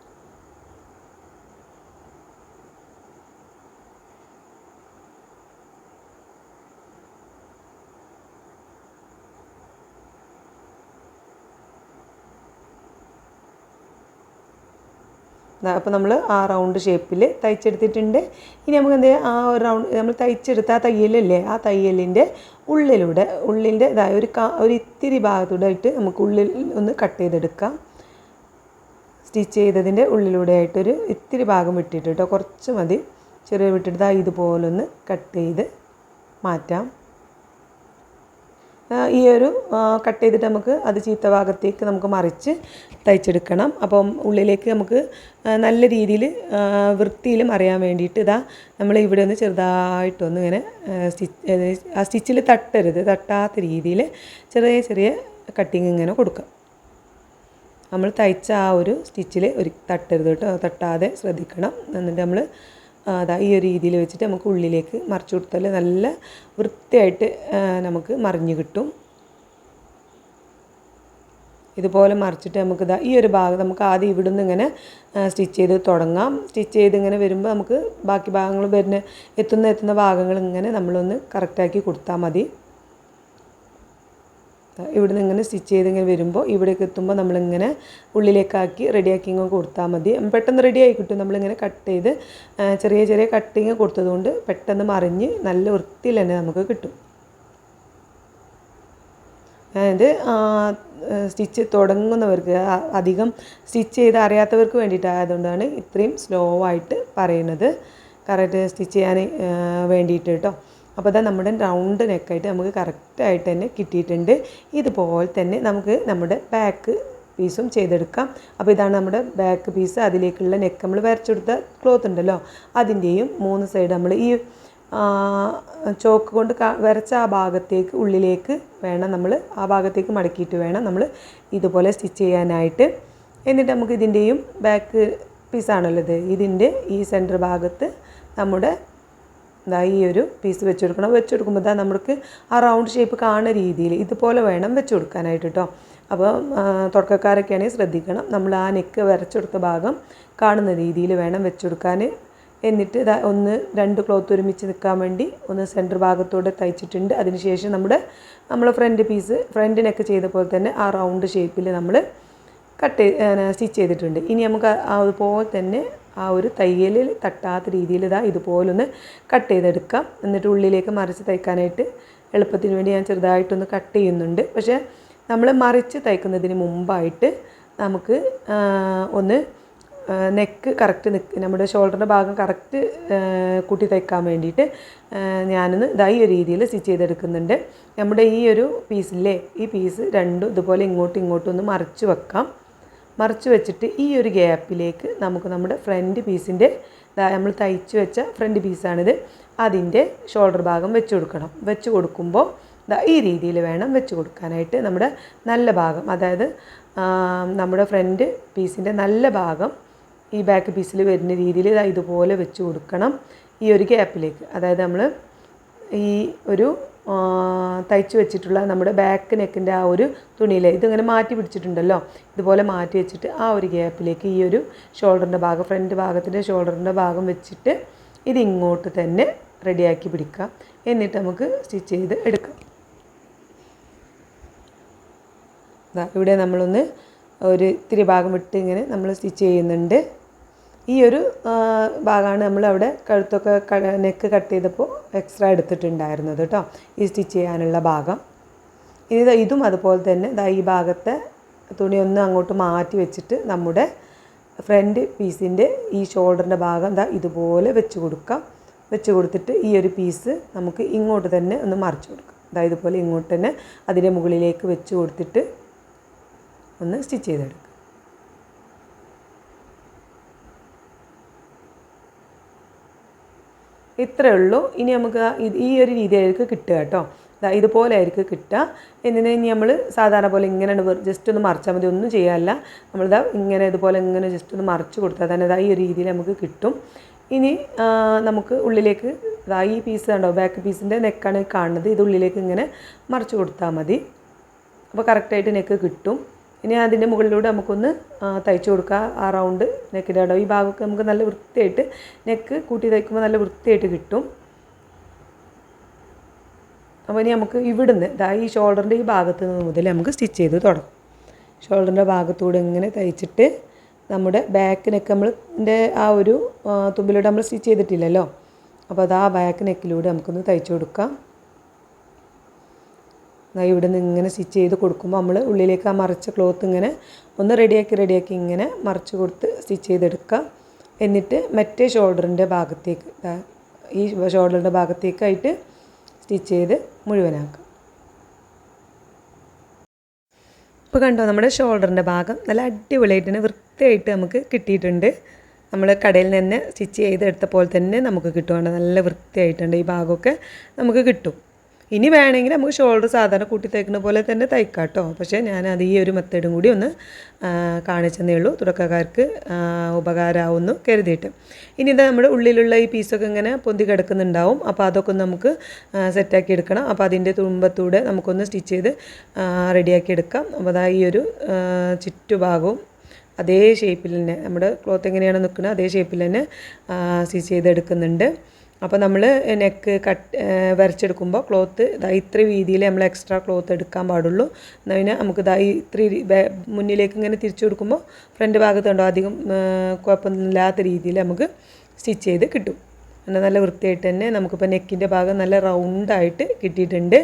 അപ്പോൾ നമ്മൾ ആ റൗണ്ട് ഷേപ്പിൽ തയ്ച്ചെടുത്തിട്ടുണ്ട്. ഇനി നമുക്ക് എന്ത് ചെയ്യാം, ആ ഒരു റൗണ്ട് നമ്മൾ തയ്ച്ചെടുത്ത ആ തയ്യലല്ലേ, ആ തയ്യലിൻ്റെ ഉള്ളിൻ്റെ ഒരു ഇത്തിരി ഭാഗത്തൂടെ ആയിട്ട് നമുക്ക് ഉള്ളിൽ ഒന്ന് കട്ട് ചെയ്തെടുക്കാം. സ്റ്റിച്ച് ചെയ്തതിൻ്റെ ഉള്ളിലൂടെ ആയിട്ടൊരു ഇത്തിരി ഭാഗം വിട്ടിട്ട് കേട്ടോ, കുറച്ച് മതി, ചെറിയ വിട്ടിട്ട് ഇതുപോലൊന്ന് കട്ട് ചെയ്ത് മാറ്റാം. ഈ ഒരു കട്ട് ചെയ്തിട്ട് നമുക്ക് അത് ചീത്ത ഭാഗത്തേക്ക് നമുക്ക് മറിച്ച് തയ്ച്ചെടുക്കണം. അപ്പം ഉള്ളിലേക്ക് നമുക്ക് നല്ല രീതിയിൽ വൃത്തിയിലും അറിയാൻ വേണ്ടിയിട്ട് നമ്മൾ ഇവിടെ ഒന്ന് ചെറുതായിട്ടൊന്ന് ഇങ്ങനെ ആ സ്റ്റിച്ചിൽ തട്ടാത്ത രീതിയിൽ ചെറിയ ചെറിയ കട്ടിങ് ഇങ്ങനെ കൊടുക്കാം. നമ്മൾ തയ്ച്ച ആ ഒരു സ്റ്റിച്ചിൽ തട്ടരുത് കേട്ടോ, തട്ടാതെ ശ്രദ്ധിക്കണം. എന്നിട്ട് നമ്മൾ ഈ ഒരു രീതിയിൽ വെച്ചിട്ട് നമുക്ക് ഉള്ളിലേക്ക് മറിച്ച് കൊടുത്താൽ നല്ല വൃത്തിയായിട്ട് നമുക്ക് മറിഞ്ഞ് കിട്ടും. ഇതുപോലെ മറിച്ചിട്ട് നമുക്ക് ഈ ഒരു ഭാഗം നമുക്ക് ആദ്യം ഇവിടുന്ന് ഇങ്ങനെ സ്റ്റിച്ച് ചെയ്ത് തുടങ്ങാം. സ്റ്റിച്ച് ചെയ്ത് ഇങ്ങനെ വരുമ്പോൾ നമുക്ക് ബാക്കി ഭാഗങ്ങൾ എത്തുന്ന ഭാഗങ്ങൾ ഇങ്ങനെ നമ്മളൊന്ന് കറക്റ്റാക്കി കൊടുത്താൽ മതി. ഇവിടുന്ന് ഇങ്ങനെ സ്റ്റിച്ച് ചെയ്ത് ഇങ്ങനെ വരുമ്പോൾ ഇവിടേക്ക് എത്തുമ്പോൾ നമ്മളിങ്ങനെ ഉള്ളിലേക്കാക്കി റെഡിയാക്കി ഇങ്ങനെ കൊടുത്താൽ മതി. പെട്ടെന്ന് റെഡിയായി കിട്ടും. നമ്മളിങ്ങനെ കട്ട് ചെയ്ത് ചെറിയ ചെറിയ കട്ടിങ് കൊടുത്തതുകൊണ്ട് പെട്ടെന്ന് മറിഞ്ഞ് നല്ല വൃത്തിയിൽ തന്നെ നമുക്ക് കിട്ടും. ഇത് സ്റ്റിച്ച് തുടങ്ങുന്നവർക്ക്, അധികം സ്റ്റിച്ച് ചെയ്ത് അറിയാത്തവർക്ക് വേണ്ടിയിട്ടായതുകൊണ്ടാണ് ഇത്രയും സ്ലോ ആയിട്ട് പറയുന്നത്, കറക്റ്റ് സ്റ്റിച്ച് ചെയ്യാൻ വേണ്ടിയിട്ട് കേട്ടോ. അപ്പോൾ അതാ നമ്മുടെ റൗണ്ട് നെക്കായിട്ട് നമുക്ക് കറക്റ്റായിട്ട് തന്നെ കിട്ടിയിട്ടുണ്ട്. ഇതുപോലെ തന്നെ നമുക്ക് നമ്മുടെ ബാക്ക് പീസും ചെയ്തെടുക്കാം. അപ്പോൾ ഇതാണ് നമ്മുടെ ബാക്ക് പീസ്. അതിലേക്കുള്ള നെക്ക് നമ്മൾ വരച്ചെടുത്ത ക്ലോത്ത് ഉണ്ടല്ലോ, അതിൻ്റെയും 3 സൈഡ് നമ്മൾ ഈ ചോക്ക് കൊണ്ട് വരച്ച ആ ഭാഗത്തേക്ക് ഉള്ളിലേക്ക് വേണം നമ്മൾ ആ ഭാഗത്തേക്ക് മടക്കിയിട്ട് വേണം നമ്മൾ ഇതുപോലെ സ്റ്റിച്ച് ചെയ്യാനായിട്ട്. എന്നിട്ട് നമുക്ക് ഇതിൻ്റെയും ബാക്ക് പീസാണല്ലോ ഇത്, ഇതിൻ്റെ ഈ സെൻറ്റർ ഭാഗത്ത് നമ്മുടെ ഈ ഒരു പീസ് വെച്ച് കൊടുക്കണം. വെച്ച് കൊടുക്കുമ്പോൾ നമുക്ക് ആ റൗണ്ട് ഷേപ്പ് കാണുന്ന രീതിയിൽ ഇതുപോലെ വേണം വെച്ച് കൊടുക്കാനായിട്ട് കേട്ടോ. അപ്പോൾ തുടക്കക്കാരൊക്കെ ആണെങ്കിൽ ശ്രദ്ധിക്കണം, നമ്മൾ ആ നെക്ക് വരച്ചെടുത്ത ഭാഗം കാണുന്ന രീതിയിൽ വേണം വെച്ച് കൊടുക്കാൻ. എന്നിട്ട് 1-2 ക്ലോത്ത് ഒരുമിച്ച് നിൽക്കാൻ വേണ്ടി ഒന്ന് സെൻറ്റർ ഭാഗത്തോടെ തയ്ച്ചിട്ടുണ്ട്. അതിനുശേഷം നമ്മൾ ഫ്രണ്ട് നെക്ക് ചെയ്ത പോലെ തന്നെ ആ റൗണ്ട് ഷേപ്പിൽ നമ്മൾ സ്റ്റിച്ച് ചെയ്തിട്ടുണ്ട്. ഇനി നമുക്ക് അതുപോലെ തന്നെ ആ ഒരു തയ്യലിൽ തട്ടാത്ത രീതിയിൽ ഇതുപോലൊന്ന് കട്ട് ചെയ്തെടുക്കാം. എന്നിട്ട് ഉള്ളിലേക്ക് മറിച്ച് തയ്ക്കാനായിട്ട് എളുപ്പത്തിന് വേണ്ടി ഞാൻ ചെറുതായിട്ടൊന്ന് കട്ട് ചെയ്യുന്നുണ്ട്. പക്ഷേ നമ്മൾ മറിച്ച് തയ്ക്കുന്നതിന് മുമ്പായിട്ട് നമുക്ക് ഒന്ന് നെക്ക് കറക്റ്റ് നമ്മുടെ ഷോൾഡറിൻ്റെ ഭാഗം കറക്റ്റ് കൂട്ടി തയ്ക്കാൻ വേണ്ടിയിട്ട് ഞാനൊന്ന് ഈ ഒരു രീതിയിൽ സ്റ്റിച്ച് ചെയ്തെടുക്കുന്നുണ്ട്. നമ്മുടെ ഈ ഒരു പീസില്ലേ, ഈ പീസ് രണ്ടും ഇതുപോലെ ഇങ്ങോട്ടും ഒന്ന് മറിച്ച് വെക്കാം. മറിച്ച് വെച്ചിട്ട് ഈ ഒരു ഗ്യാപ്പിലേക്ക് നമുക്ക് നമ്മുടെ ഫ്രണ്ട് പീസിൻ്റെ നമ്മൾ തയ്ച്ച് വെച്ച ഫ്രണ്ട് പീസാണിത്, അതിൻ്റെ ഷോൾഡർ ഭാഗം വെച്ച് കൊടുക്കണം. വെച്ച് കൊടുക്കുമ്പോൾ ഈ രീതിയിൽ വേണം വെച്ച് കൊടുക്കാനായിട്ട്. നമ്മുടെ നല്ല ഭാഗം, അതായത് നമ്മുടെ ഫ്രണ്ട് പീസിൻ്റെ നല്ല ഭാഗം ഈ ബാക്ക് പീസിൽ വരുന്ന രീതിയിൽ ഇതുപോലെ വെച്ച് കൊടുക്കണം ഈ ഒരു ഗ്യാപ്പിലേക്ക്. അതായത് നമ്മൾ ഈ ഒരു തയ്ച്ച് വെച്ചിട്ടുള്ള നമ്മുടെ ബാക്ക് നെക്കിൻ്റെ ആ ഒരു തുണിയിൽ ഇതിങ്ങനെ മാറ്റി പിടിച്ചിട്ടുണ്ടല്ലോ, ഇതുപോലെ മാറ്റി വെച്ചിട്ട് ആ ഒരു ഗ്യാപ്പിലേക്ക് ഈ ഒരു ഷോൾഡറിൻ്റെ ഭാഗം, ഫ്രണ്ട് ഭാഗത്തിൻ്റെ ഷോൾഡറിൻ്റെ ഭാഗം വെച്ചിട്ട് ഇത് ഇങ്ങോട്ട് തന്നെ റെഡിയാക്കി പിടിക്കാം. എന്നിട്ട് നമുക്ക് സ്റ്റിച്ച് ചെയ്ത് എടുക്കാം. ഇവിടെ നമ്മളൊന്ന് ഒരു ഇത്തിരി ഭാഗം വിട്ട് ഇങ്ങനെ നമ്മൾ സ്റ്റിച്ച് ചെയ്യുന്നുണ്ട്. ഈ ഒരു ഭാഗമാണ് നമ്മൾ അവിടെ കഴുത്തൊക്കെ നെക്ക് കട്ട് ചെയ്തപ്പോൾ എക്സ്ട്രാ എടുത്തിട്ടുണ്ടായിരുന്നത് കേട്ടോ, ഈ സ്റ്റിച്ച് ചെയ്യാനുള്ള ഭാഗം. ഇതും അതുപോലെ തന്നെ ഈ ഭാഗത്തെ തുണി ഒന്ന് അങ്ങോട്ട് മാറ്റി വെച്ചിട്ട് നമ്മുടെ ഫ്രണ്ട് പീസിൻ്റെ ഈ ഷോൾഡറിൻ്റെ ഭാഗം ഇതുപോലെ വെച്ച് കൊടുക്കാം. വെച്ച് കൊടുത്തിട്ട് ഈ ഒരു പീസ് നമുക്ക് ഇങ്ങോട്ട് തന്നെ ഒന്ന് മറിച്ച് കൊടുക്കാം. ഇതുപോലെ ഇങ്ങോട്ട് തന്നെ അതിൻ്റെ മുകളിലേക്ക് വെച്ച് കൊടുത്തിട്ട് ഒന്ന് സ്റ്റിച്ച് ചെയ്തെടുക്കാം. ഇത്രയേ ഉള്ളൂ. ഇനി നമുക്ക് ഈ ഒരു രീതിയായിരിക്കും കിട്ടുക കേട്ടോ. ഇതുപോലെ ആയിരിക്കും കിട്ടുക. എന്നിട്ട് ഇനി നമ്മൾ സാധാരണ പോലെ ഇങ്ങനെ ജസ്റ്റ് ഒന്ന് മറിച്ചാൽ മതി, ഒന്നും ചെയ്യാനല്ല. ഇങ്ങനെ ഇതുപോലെ ഇങ്ങനെ ജസ്റ്റ് ഒന്ന് മറിച്ച് കൊടുത്താൽ തന്നെ ഈ ഒരു രീതിയിൽ നമുക്ക് കിട്ടും. ഇനി നമുക്ക് ഉള്ളിലേക്ക് ഈ പീസ് കണ്ടോ, ബാക്ക് പീസിൻ്റെ നെക്കാണ് കാണുന്നത്, ഇത് ഉള്ളിലേക്ക് ഇങ്ങനെ മറിച്ച് കൊടുത്താൽ മതി. അപ്പോൾ കറക്റ്റായിട്ട് നെക്ക് കിട്ടും. ഇനി അതിൻ്റെ മുകളിലൂടെ നമുക്കൊന്ന് തയ്ച്ചു കൊടുക്കുക. ആ റൗണ്ട് നെക്കിൻ്റെ ഇടം ഈ ഭാഗമൊക്കെ നമുക്ക് നല്ല വൃത്തിയായിട്ട് നെക്ക് കൂട്ടി തയ്ക്കുമ്പോൾ നല്ല വൃത്തിയായിട്ട് കിട്ടും. അപ്പോൾ ഇനി നമുക്ക് ഇവിടുന്ന് ഈ ഷോൾഡറിൻ്റെ ഈ ഭാഗത്ത് നിന്ന് മുതൽ നമുക്ക് സ്റ്റിച്ച് ചെയ്ത് തുടങ്ങാം. ഷോൾഡറിൻ്റെ ഭാഗത്തൂടെ ഇങ്ങനെ തയ്ച്ചിട്ട് നമ്മുടെ ബാക്ക് നെക്ക് നമ്മളിൻ്റെ ആ ഒരു തുമ്പിലൂടെ നമ്മൾ സ്റ്റിച്ച് ചെയ്തിട്ടില്ലല്ലോ, അപ്പോൾ അത് ആ ബാക്ക് നെക്കിലൂടെ നമുക്കൊന്ന് തയ്ച്ചു കൊടുക്കാം. ഇവിടെ നിന്ന് ഇങ്ങനെ സ്റ്റിച്ച് ചെയ്ത് കൊടുക്കുമ്പോൾ നമ്മൾ ഉള്ളിലേക്ക് ആ മറിച്ച ക്ലോത്ത് ഇങ്ങനെ ഒന്ന് റെഡിയാക്കി ഇങ്ങനെ മറിച്ച് കൊടുത്ത് സ്റ്റിച്ച് ചെയ്തെടുക്കുക. എന്നിട്ട് മറ്റേ ഷോൾഡറിൻ്റെ ഭാഗത്തേക്ക് ഈ ഷോൾഡറിൻ്റെ ഭാഗത്തേക്കായിട്ട് സ്റ്റിച്ച് ചെയ്ത് മുഴുവനാക്കാം. ഇപ്പോൾ കണ്ടോ, നമ്മുടെ ഷോൾഡറിൻ്റെ ഭാഗം നല്ല അടിപൊളിയായിട്ട് തന്നെ വൃത്തിയായിട്ട് നമുക്ക് കിട്ടിയിട്ടുണ്ട്. നമ്മൾ കടയിൽ നിന്ന് സ്റ്റിച്ച് ചെയ്തെടുത്ത പോലെ തന്നെ നമുക്ക് കിട്ടുകയാണ്. നല്ല വൃത്തിയായിട്ടുണ്ട് ഈ ഭാഗമൊക്കെ നമുക്ക് കിട്ടും. ഇനി വേണമെങ്കിൽ നമുക്ക് ഷോൾഡർ സാധാരണ കൂട്ടി തയ്ക്കുന്ന പോലെ തന്നെ തയ്ക്കാം കേട്ടോ. പക്ഷേ ഞാനത് ഈ ഒരു മെത്തേഡും കൂടി ഒന്ന് കാണിച്ചെന്നേ ഉള്ളൂ, തുടക്കക്കാർക്ക് ഉപകാരമാവുമെന്ന് കരുതിയിട്ട്. ഇനി ഇതാ നമ്മുടെ ഉള്ളിലുള്ള ഈ പീസൊക്കെ ഇങ്ങനെ പൊന്തി കിടക്കുന്നുണ്ടാവും. അപ്പോൾ അതൊക്കെ നമുക്ക് സെറ്റാക്കി എടുക്കണം. അപ്പോൾ അതിൻ്റെ തുമ്പത്തൂടെ നമുക്കൊന്ന് സ്റ്റിച്ച് ചെയ്ത് റെഡിയാക്കി എടുക്കാം. അപ്പോൾ അതാ ഈ ഒരു ചുറ്റുഭാഗവും അതേ ഷേപ്പിൽ തന്നെ നമ്മുടെ ക്ലോത്ത് എങ്ങനെയാണ് നിൽക്കുന്നത് അതേ ഷേപ്പിൽ തന്നെ സ്റ്റിച്ച് ചെയ്തെടുക്കുന്നുണ്ട്. അപ്പോൾ നമ്മൾ നെക്ക് വരച്ചെടുക്കുമ്പോൾ ക്ലോത്ത് ഇത്ര വീതിയിൽ നമ്മൾ എക്സ്ട്രാ ക്ലോത്ത് എടുക്കാൻ പാടുള്ളൂ. എന്നാൽ പിന്നെ നമുക്ക് ഇത്ര മുന്നിലേക്ക് ഇങ്ങനെ തിരിച്ചു കൊടുക്കുമ്പോൾ ഫ്രണ്ട് ഭാഗത്തുണ്ടോ അധികം കുഴപ്പമൊന്നുമില്ലാത്ത രീതിയിൽ നമുക്ക് സ്റ്റിച്ച് ചെയ്ത് കിട്ടും. നല്ല വൃത്തിയായിട്ട് തന്നെ നമുക്കിപ്പോൾ നെക്കിൻ്റെ ഭാഗം നല്ല റൗണ്ടായിട്ട് കിട്ടിയിട്ടുണ്ട്.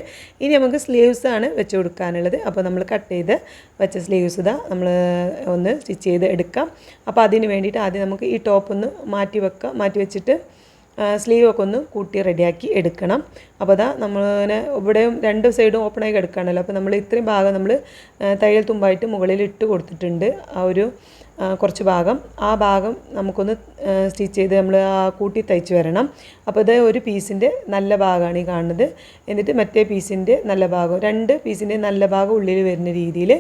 ഇനി നമുക്ക് സ്ലീവ്സാണ് വെച്ച് കൊടുക്കാനുള്ളത്. അപ്പോൾ നമ്മൾ കട്ട് ചെയ്ത് വെച്ച സ്ലീവ്സ് നമ്മൾ ഒന്ന് സ്റ്റിച്ച് ചെയ്ത് എടുക്കാം. അപ്പോൾ അതിന് വേണ്ടിയിട്ട് ആദ്യം നമുക്ക് ഈ ടോപ്പ് ഒന്ന് മാറ്റി വെച്ചിട്ട് സ്ലീവൊക്കെ ഒന്ന് കൂട്ടി റെഡിയാക്കി എടുക്കണം. അപ്പോൾ അതാ നമ്മളിങ്ങനെ ഇവിടെയും രണ്ട് സൈഡും ഓപ്പണായി കിടക്കുകയാണല്ലോ. അപ്പോൾ നമ്മൾ ഇത്രയും ഭാഗം നമ്മൾ തയ്യൽ തുമ്പായിട്ട് മുകളിൽ ഇട്ട് കൊടുത്തിട്ടുണ്ട്. ആ ഒരു കുറച്ച് ഭാഗം, ആ ഭാഗം നമുക്കൊന്ന് സ്റ്റിച്ച് ചെയ്ത് നമ്മൾ കൂട്ടി തയ്ച്ച് വരണം. അപ്പോൾ ഇത് ഒരു പീസിൻ്റെ നല്ല ഭാഗമാണ് ഈ കാണുന്നത്. എന്നിട്ട് മറ്റേ പീസിൻ്റെ നല്ല ഭാഗം, രണ്ട് പീസിൻ്റെ നല്ല ഭാഗം ഉള്ളിൽ വരുന്ന രീതിയിൽ,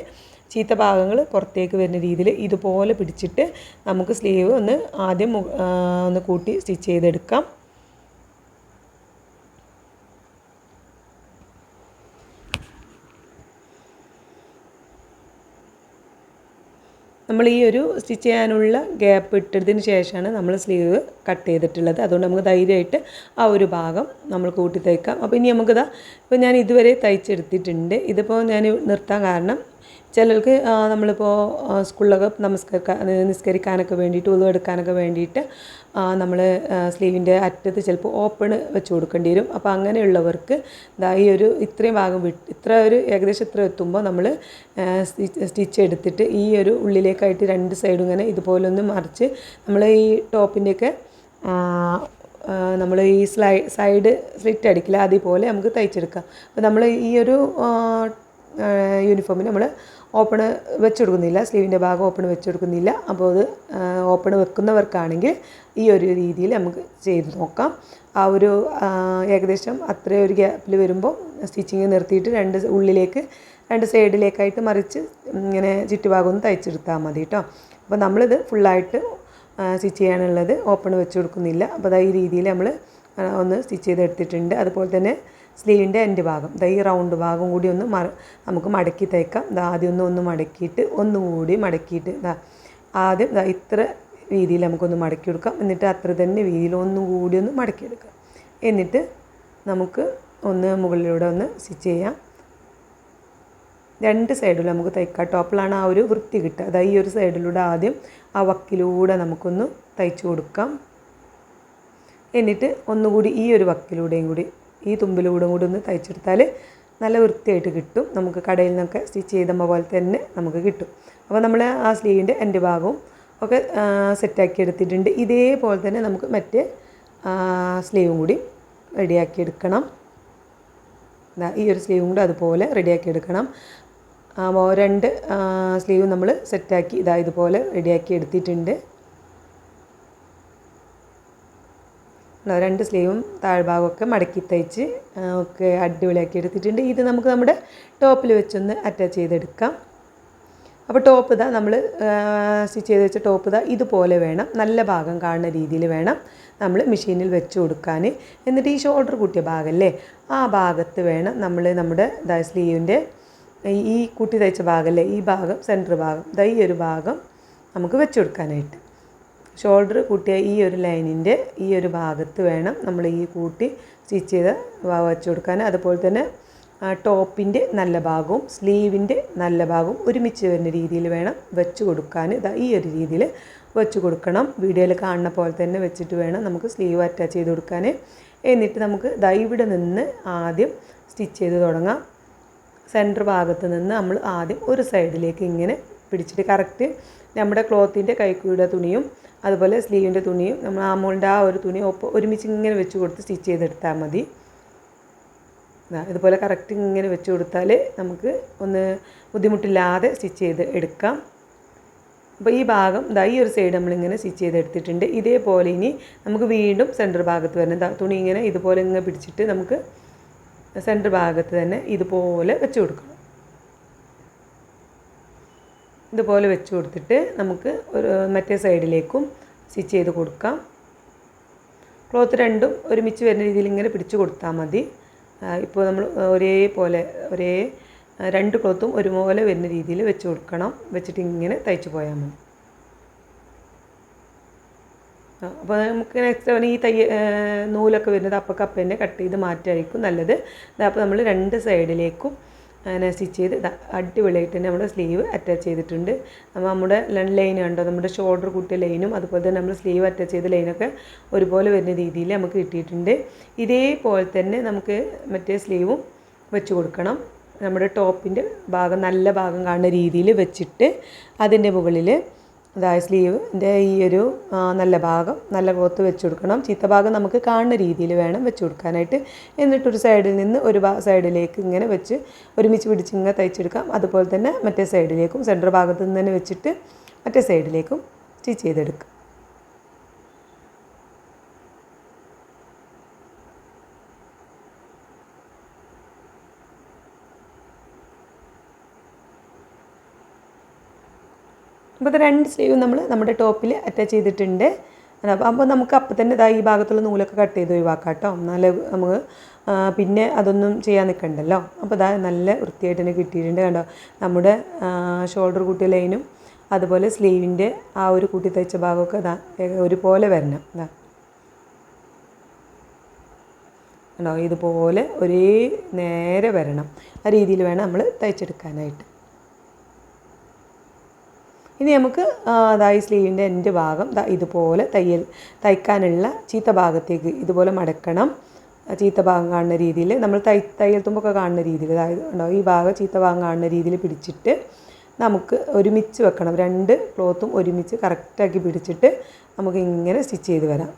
ചീത്ത ഭാഗങ്ങൾ പുറത്തേക്ക് വരുന്ന രീതിയിൽ ഇതുപോലെ പിടിച്ചിട്ട് നമുക്ക് സ്ലീവ് ഒന്ന് ആദ്യം ഒന്ന് കൂട്ടി സ്റ്റിച്ച് ചെയ്തെടുക്കാം. നമ്മൾ ഈ ഒരു സ്റ്റിച്ച് ചെയ്യാനുള്ള ഗ്യാപ്പ് ഇട്ടതിന് ശേഷമാണ് നമ്മൾ സ്ലീവ് കട്ട് ചെയ്തിട്ടുള്ളത്. അതുകൊണ്ട് നമുക്ക് ധൈര്യമായിട്ട് ആ ഒരു ഭാഗം നമ്മൾ കൂട്ടി തയ്ക്കാം. അപ്പോൾ ഇനി നമുക്കിതാ, ഇപ്പോൾ ഞാൻ ഇതുവരെ തയ്ച്ചെടുത്തിട്ടുണ്ട്. ഇതിപ്പോൾ ഞാൻ നിർത്താൻ കാരണം ചിലർക്ക് നമ്മളിപ്പോൾ സ്കൂളിലൊക്കെ നിസ്കരിക്കാനൊക്കെ വേണ്ടിയിട്ട്, ഉളു എടുക്കാനൊക്കെ വേണ്ടിയിട്ട് നമ്മൾ സ്ലീവിൻ്റെ അറ്റത്ത് ചിലപ്പോൾ ഓപ്പൺ വെച്ച് കൊടുക്കേണ്ടി വരും. അപ്പോൾ അങ്ങനെയുള്ളവർക്ക് ഈ ഒരു ഇത്രയും ഭാഗം ഇത്ര ഒരു ഏകദേശം ഇത്ര എത്തുമ്പോൾ നമ്മൾ സ്റ്റിച്ച് എടുത്തിട്ട് ഈ ഒരു ഉള്ളിലേക്കായിട്ട് രണ്ട് സൈഡും ഇങ്ങനെ ഇതുപോലെ ഒന്ന് മറിച്ച് നമ്മൾ ഈ ടോപ്പിൻ്റെയൊക്കെ നമ്മൾ ഈ സൈഡ് സ്ലിറ്റ് അടിക്കില്ല, അതുപോലെ നമുക്ക് തയ്ച്ചെടുക്കാം. അപ്പോൾ നമ്മൾ ഈ ഒരു യൂണിഫോമിന് നമ്മൾ ഓപ്പൺ വെച്ച് കൊടുക്കുന്നില്ല, സ്ലീവിൻ്റെ ഭാഗം ഓപ്പൺ വെച്ച് കൊടുക്കുന്നില്ല. അപ്പോൾ അത് ഓപ്പൺ വെക്കുന്നവർക്കാണെങ്കിൽ ഈ ഒരു രീതിയിൽ നമുക്ക് ചെയ്ത് നോക്കാം. ആ ഒരു ഏകദേശം അത്രയും ഒരു ഗ്യാപ്പിൽ വരുമ്പോൾ സ്റ്റിച്ചിങ് നിർത്തിയിട്ട് രണ്ട് സൈഡിലേക്കായിട്ട് മറിച്ച് ഇങ്ങനെ ചുറ്റുഭാഗം ഒന്ന് തയ്ച്ചെടുത്താൽ മതി കേട്ടോ. അപ്പോൾ നമ്മളിത് ഫുള്ളായിട്ട് സ്റ്റിച്ച് ചെയ്യാനുള്ളത് ഓപ്പൺ വെച്ച് കൊടുക്കുന്നില്ല. അപ്പോൾ ഈ രീതിയിൽ നമ്മൾ ഒന്ന് സ്റ്റിച്ച് ചെയ്തെടുത്തിട്ടുണ്ട്. അതുപോലെ തന്നെ സ്ലീവിൻ്റെ എൻഡ് ഭാഗം, ഈ റൗണ്ട് ഭാഗം കൂടി ഒന്ന് നമുക്ക് മടക്കി തയ്ക്കാം. ആദ്യം ഒന്ന് മടക്കിയിട്ട് ഒന്നുകൂടി മടക്കിയിട്ട് ആദ്യം ഇത്ര രീതിയിൽ നമുക്കൊന്ന് മടക്കി കൊടുക്കാം. എന്നിട്ട് അത്ര തന്നെ വീതിയിൽ ഒന്നുകൂടി ഒന്ന് മടക്കിയെടുക്കാം. എന്നിട്ട് നമുക്ക് ഒന്ന് മുകളിലൂടെ ഒന്ന് സ്റ്റിച്ച് ചെയ്യാം. രണ്ട് സൈഡിലും നമുക്ക് തയ്ക്കാം. ടോപ്പിലാണ് ആ ഒരു വൃത്തി കിട്ടുക. ഈ ഒരു സൈഡിലൂടെ ആദ്യം ആ വക്കിലൂടെ നമുക്കൊന്ന് തയ്ച്ചു കൊടുക്കാം. എന്നിട്ട് ഒന്നുകൂടി ഈ ഒരു വക്കിലൂടെയും കൂടി, ഈ തുമ്പിലൂടെ കൂടി ഒന്ന് തയ്ച്ചെടുത്താൽ നല്ല വൃത്തിയായിട്ട് കിട്ടും. നമുക്ക് കടയിൽ നിന്നൊക്കെ സ്റ്റിച്ച് ചെയ്ത പോലെ തന്നെ നമുക്ക് കിട്ടും. അപ്പോൾ നമ്മൾ ആ സ്ലീവിൻ്റെ എൻ്റെ ഭാഗവും ഒക്കെ സെറ്റാക്കി എടുത്തിട്ടുണ്ട്. ഇതേപോലെ തന്നെ നമുക്ക് മറ്റേ സ്ലീവും കൂടി റെഡിയാക്കി എടുക്കണം. ഈ ഒരു സ്ലീവും കൂടി അതുപോലെ റെഡിയാക്കി എടുക്കണം. രണ്ട് സ്ലീവ് നമ്മൾ സെറ്റാക്കി ഇതുപോലെ റെഡിയാക്കി എടുത്തിട്ടുണ്ട്. രണ്ട് സ്ലീവും താഴ്ഭാഗമൊക്കെ മടക്കി തയ്ച്ച് ഒക്കെ അടിപൊളിയാക്കി എടുത്തിട്ടുണ്ട്. ഇത് നമുക്ക് നമ്മുടെ ടോപ്പിൽ വെച്ചൊന്ന് അറ്റാച്ച് ചെയ്തെടുക്കാം. അപ്പോൾ ടോപ്പ് നമ്മൾ സ്റ്റിച്ച് ചെയ്ത് വെച്ച ടോപ്പ് ഇതുപോലെ വേണം, നല്ല ഭാഗം കാണുന്ന രീതിയിൽ വേണം നമ്മൾ മെഷീനിൽ വെച്ച് കൊടുക്കാൻ. എന്നിട്ട് ഈ ഷോൾഡർ കൂട്ടിയ ഭാഗമല്ലേ, ആ ഭാഗത്ത് വേണം നമ്മൾ നമ്മുടെ സ്ലീവിൻ്റെ ഈ കൂട്ടി തയ്ച്ച ഭാഗമല്ലേ, ഈ ഭാഗം സെൻറ്റർ ഭാഗം, ഈ ഒരു ഭാഗം നമുക്ക് വെച്ച് കൊടുക്കാനായിട്ട്. ഷോൾഡർ കൂട്ടിയ ഈ ഒരു ലൈനിൻ്റെ ഈ ഒരു ഭാഗത്ത് വേണം നമ്മൾ ഈ കൂട്ടി സ്റ്റിച്ച് ചെയ്ത് വെച്ച് കൊടുക്കാൻ. അതുപോലെ തന്നെ ടോപ്പിൻ്റെ നല്ല ഭാഗവും സ്ലീവിൻ്റെ നല്ല ഭാഗവും ഒരുമിച്ച് വരുന്ന രീതിയിൽ വേണം വെച്ച് കൊടുക്കാൻ. ഈ ഒരു രീതിയിൽ വെച്ച് കൊടുക്കണം. വീഡിയോയിൽ കാണുന്ന പോലെ തന്നെ വെച്ചിട്ട് വേണം നമുക്ക് സ്ലീവ് അറ്റാച്ച് ചെയ്ത് കൊടുക്കാൻ. എന്നിട്ട് നമുക്ക് ഇവിടെ നിന്ന് ആദ്യം സ്റ്റിച്ച് ചെയ്ത് തുടങ്ങാം. സെൻറ്റർ ഭാഗത്ത് നിന്ന് നമ്മൾ ആദ്യം ഒരു സൈഡിലേക്ക് ഇങ്ങനെ പിടിച്ചിട്ട് കറക്റ്റ് നമ്മുടെ ക്ലോത്തിൻ്റെ കൈക്കൂടെ തുണിയും അതുപോലെ സ്ലീവിൻ്റെ തുണിയും നമ്മൾ ആമോളിൻ്റെ ആ ഒരു തുണി ഒരുമിച്ച് ഇങ്ങനെ വെച്ച് കൊടുത്ത് സ്റ്റിച്ച് ചെയ്തെടുത്താൽ മതി. ഇതുപോലെ കറക്റ്റ് ഇങ്ങനെ വെച്ച് കൊടുത്താൽ നമുക്ക് ഒന്ന് ബുദ്ധിമുട്ടില്ലാതെ സ്റ്റിച്ച് ചെയ്ത് എടുക്കാം. അപ്പോൾ ഈ ഭാഗം ഈ ഒരു സൈഡ് നമ്മളിങ്ങനെ സ്റ്റിച്ച് ചെയ്തെടുത്തിട്ടുണ്ട്. ഇതേപോലെ ഇനി നമുക്ക് വീണ്ടും സെൻറ്റർ ഭാഗത്ത് വരുന്ന തുണി ഇങ്ങനെ ഇതുപോലെ ഇങ്ങനെ പിടിച്ചിട്ട് നമുക്ക് സെൻറ്റർ ഭാഗത്ത് തന്നെ ഇതുപോലെ വെച്ച് കൊടുക്കണം. ഇതുപോലെ വെച്ച് കൊടുത്തിട്ട് നമുക്ക് ഒരു മറ്റേ സൈഡിലേക്കും സ്റ്റിച്ച് ചെയ്ത് കൊടുക്കാം. ക്ലോത്ത് രണ്ടും ഒരുമിച്ച് വരുന്ന രീതിയിൽ ഇങ്ങനെ പിടിച്ച് കൊടുത്താൽ മതി. ഇപ്പോൾ നമ്മൾ ഒരേ രണ്ട് ക്ലോത്തും ഒരുപോലെ വരുന്ന രീതിയിൽ വെച്ച് കൊടുക്കണം. വെച്ചിട്ട് ഇങ്ങനെ തയ്ച്ച് പോയാൽ മതി. അപ്പോൾ നമുക്ക് നെക്സ്റ്റ് ഈ നൂലൊക്കെ വരുന്നത് അപ്പം തന്നെ കട്ട് ചെയ്ത് മാറ്റായിരിക്കും നല്ലത്. അപ്പോൾ നമ്മൾ രണ്ട് സൈഡിലേക്കും സ്റ്റിച്ച് ചെയ്ത് അടിപൊളിയായിട്ട് തന്നെ നമ്മുടെ സ്ലീവ് അറ്റാച്ച് ചെയ്തിട്ടുണ്ട്. അപ്പോൾ നമ്മുടെ ലൈൻ കണ്ടോ, നമ്മുടെ ഷോൾഡർ കൂട്ടിയ ലൈനും അതുപോലെ തന്നെ നമ്മൾ സ്ലീവ് അറ്റാച്ച് ചെയ്ത ലൈനൊക്കെ ഒരുപോലെ വരുന്ന രീതിയിൽ നമുക്ക് കിട്ടിയിട്ടുണ്ട്. ഇതേപോലെ തന്നെ നമുക്ക് മറ്റേ സ്ലീവും വെച്ച് കൊടുക്കണം. നമ്മുടെ ടോപ്പിൻ്റെ ഭാഗം നല്ല ഭാഗം കാണുന്ന രീതിയിൽ വെച്ചിട്ട് അതിൻ്റെ മുകളിൽ അതായത് സ്ലീവിൻ്റെ ഈ ഒരു നല്ല ഭാഗം നല്ല ക്ലോത്ത് വെച്ച് കൊടുക്കണം. ചീത്ത ഭാഗം നമുക്ക് കാണുന്ന രീതിയിൽ വേണം വെച്ച് കൊടുക്കാനായിട്ട്. എന്നിട്ടൊരു സൈഡിൽ നിന്ന് ഒരു സൈഡിലേക്ക് ഇങ്ങനെ വെച്ച് ഒരുമിച്ച് പിടിച്ച് ഇങ്ങനെ തയ്ച്ചെടുക്കാം. അതുപോലെ തന്നെ മറ്റേ സൈഡിലേക്കും സെൻറ്റർ ഭാഗത്ത് നിന്ന് തന്നെ വെച്ചിട്ട് മറ്റേ സൈഡിലേക്കും സ്റ്റിച്ച് ചെയ്തെടുക്കാം. അപ്പോൾ ഇത് 2 സ്ലീവ് നമ്മൾ നമ്മുടെ ടോപ്പിൽ അറ്റാച്ച് ചെയ്തിട്ടുണ്ട്. അപ്പോൾ നമുക്ക് അപ്പം തന്നെ ഇതാ ഈ ഭാഗത്തുള്ള നൂലൊക്കെ കട്ട് ചെയ്ത് ഒഴിവാക്കാം കേട്ടോ. എന്നാലേ നമുക്ക് പിന്നെ അതൊന്നും ചെയ്യാൻ നിൽക്കണ്ടല്ലോ. അപ്പോൾ ഇതാ നല്ല വൃത്തിയായിട്ട് തന്നെ കിട്ടിയിട്ടുണ്ട് കണ്ടോ. നമ്മുടെ ഷോൾഡർ കൂട്ടിയ ലൈനും അതുപോലെ സ്ലീവിൻ്റെ ആ ഒരു കൂട്ടി തയ്ച്ച ഭാഗമൊക്കെ ഇതാ ഒരുപോലെ വരണം. ഇതാ കണ്ടോ, ഇതുപോലെ ഒരേ നേരെ വരണം. ആ രീതിയിൽ വേണം നമ്മൾ തയ്ച്ചെടുക്കാനായിട്ട്. ഇനി നമുക്ക് ഈ സ്ലീവിൻ്റെ എൻ്റെ ഭാഗം ഇതുപോലെ തയ്ക്കാനുള്ള ചീത്ത ഭാഗത്തേക്ക് ഇതുപോലെ മടക്കണം. ചീത്ത ഭാഗം കാണുന്ന രീതിയിൽ നമ്മൾ തയ്യൽ തുമ്പൊക്കെ കാണുന്ന രീതിയിൽ, അതായത് ഉണ്ടോ ഈ ഭാഗം ചീത്ത ഭാഗം കാണുന്ന രീതിയിൽ പിടിച്ചിട്ട് നമുക്ക് ഒരുമിച്ച് വെക്കണം. 2 ക്ലോത്തും ഒരുമിച്ച് കറക്റ്റാക്കി പിടിച്ചിട്ട് നമുക്ക് ഇങ്ങനെ സ്റ്റിച്ച് ചെയ്ത് വരാം.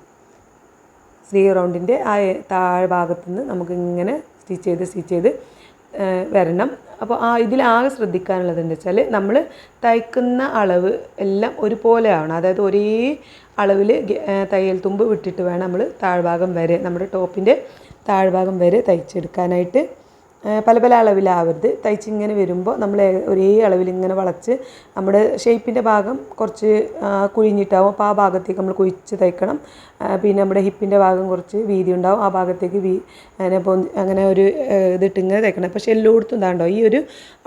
സ്ലീവ് റൗണ്ടിൻ്റെ ആ താഴ്ഭാഗത്തു നിന്ന് നമുക്ക് ഇങ്ങനെ സ്റ്റിച്ച് ചെയ്ത് വരണം. അപ്പോൾ ഇതിലാകെ ശ്രദ്ധിക്കാനുള്ളത് എന്താ വെച്ചാൽ നമ്മൾ തയ്ക്കുന്ന അളവ് എല്ലാം ഒരുപോലെ ആവണം. അതായത് ഒരേ അളവിൽ തയ്യൽ തുമ്പ് വിട്ടിട്ട് വേണം നമ്മൾ താഴ്ഭാഗം വരെ, നമ്മുടെ ടോപ്പിൻ്റെ താഴ്ഭാഗം വരെ തയ്ച്ചെടുക്കാനായിട്ട്. പല പല അളവിലാവരുത്. തയ്ച്ചിങ്ങനെ വരുമ്പോൾ നമ്മൾ ഒരേ അളവിൽ ഇങ്ങനെ വളച്ച് നമ്മുടെ ഷേപ്പിൻ്റെ ഭാഗം കുറച്ച് കുഴിഞ്ഞിട്ടാവും. അപ്പോൾ ആ ഭാഗത്തേക്ക് നമ്മൾ കുഴിച്ച് തയ്ക്കണം. പിന്നെ നമ്മുടെ ഹിപ്പിൻ്റെ ഭാഗം കുറച്ച് വീതി ഉണ്ടാവും, ആ ഭാഗത്തേക്ക് അങ്ങനെ ഒരു ഇതിട്ട് ഇങ്ങനെ തയ്ക്കണം. പക്ഷേ എല്ലായിടത്തും ഇതാണ്ടോ ഈ ഒരു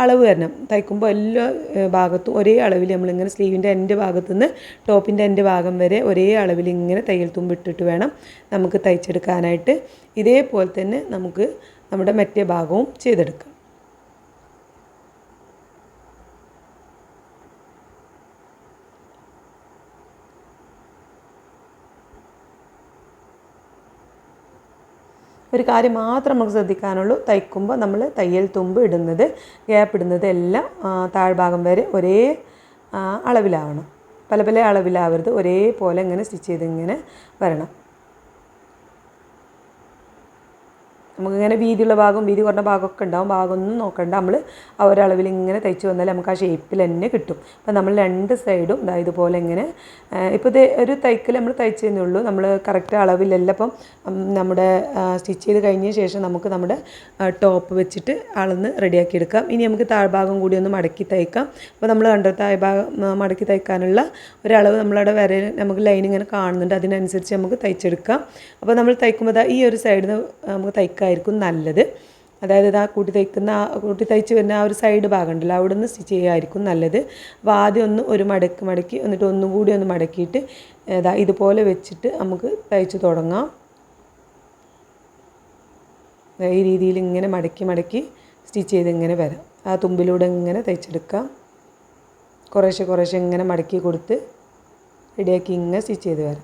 അളവ് വരണം. തയ്ക്കുമ്പോൾ എല്ലാ ഭാഗത്തും ഒരേ അളവിൽ നമ്മളിങ്ങനെ സ്ലീവിൻ്റെ എൻ്റെ ഭാഗത്തുനിന്ന് ടോപ്പിൻ്റെ എൻ്റെ ഭാഗം വരെ ഒരേ അളവിൽ ഇങ്ങനെ തയ്യൽ തുമ്പ് ഇട്ടിട്ട് വേണം നമുക്ക് തയ്ച്ചെടുക്കാനായിട്ട്. ഇതേപോലെ തന്നെ നമുക്ക് നമ്മുടെ മറ്റേ ഭാഗവും ചെയ്തെടുക്കാം. ഒരു കാര്യം മാത്രം നമുക്ക് ശ്രദ്ധിക്കാനുള്ളൂ, തയ്ക്കുമ്പോൾ നമ്മൾ തയ്യൽ തുമ്പ് ഇടുന്നത്, ഗ്യാപ്പ് ഇടുന്നത് എല്ലാം താഴ്ഭാഗം വരെ ഒരേ അളവിലാവണം. പല പല അളവിലാവരുത്, ഒരേപോലെ ഇങ്ങനെ സ്റ്റിച്ച് ചെയ്ത് ഇങ്ങനെ വരണം. നമുക്കിങ്ങനെ വീതിയുള്ള ഭാഗം വീതി കുറഞ്ഞ ഭാഗമൊക്കെ ഉണ്ടാവും. ഭാഗമൊന്നും നോക്കണ്ട, നമ്മൾ ആ ഒരളവിൽ ഇങ്ങനെ തയ്ച്ച് വന്നാൽ നമുക്ക് ആ ഷേപ്പിൽ തന്നെ കിട്ടും. അപ്പോൾ നമ്മൾ 2 സൈഡും ഇതുപോലെ ഇങ്ങനെ ഇപ്പോൾ ഇത് ഒരു തയ്ക്കൽ നമ്മൾ തയ്ച്ചതേ ഉള്ളൂ. നമ്മൾ കറക്റ്റ് അളവിലല്ല. അപ്പം നമ്മുടെ സ്റ്റിച്ച് ചെയ്ത് കഴിഞ്ഞ ശേഷം നമുക്ക് നമ്മുടെ ടോപ്പ് വെച്ചിട്ട് അളന്ന് റെഡിയാക്കി എടുക്കാം. ഇനി നമുക്ക് താഴ്ഭാഗം കൂടി ഒന്ന് മടക്കി തയ്ക്കാം. അപ്പോൾ നമ്മൾ കണ്ട താഴ്ഭാഗം മടക്കി തയ്ക്കാനുള്ള ഒരളവ് നമ്മളവിടെ വരെ നമുക്ക് ലൈൻ ഇങ്ങനെ കാണുന്നുണ്ട്. അതിനനുസരിച്ച് നമുക്ക് തയ്ച്ചെടുക്കാം. അപ്പോൾ നമ്മൾ തയ്ക്കുമ്പോൾ ഈ ഒരു സൈഡിൽ നിന്ന് നമുക്ക് തയ്ക്കാമായിരിക്കും നല്ലത്. അതായത് കൂട്ടി തയ്ച്ച് വരുന്ന ആ ഒരു സൈഡ് ഭാഗം ഉണ്ടല്ലോ, അവിടെ നിന്ന് സ്റ്റിച്ച് ചെയ്യുമായിരിക്കും നല്ലത്. അപ്പോൾ ആദ്യം ഒരു മടക്കി എന്നിട്ട് ഒന്നും കൂടി ഒന്ന് മടക്കിയിട്ട് ഇതുപോലെ വെച്ചിട്ട് നമുക്ക് തയ്ച്ച് തുടങ്ങാം. ഈ രീതിയിൽ ഇങ്ങനെ മടക്കി സ്റ്റിച്ച് ചെയ്ത് ഇങ്ങനെ വരാം. ആ തുമ്പിലൂടെ ഇങ്ങനെ തയ്ച്ചെടുക്കാം. കുറേശ്ശെ ഇങ്ങനെ മടക്കി കൊടുത്ത് റെഡിയാക്കി ഇങ്ങനെ സ്റ്റിച്ച് ചെയ്ത് വരാം.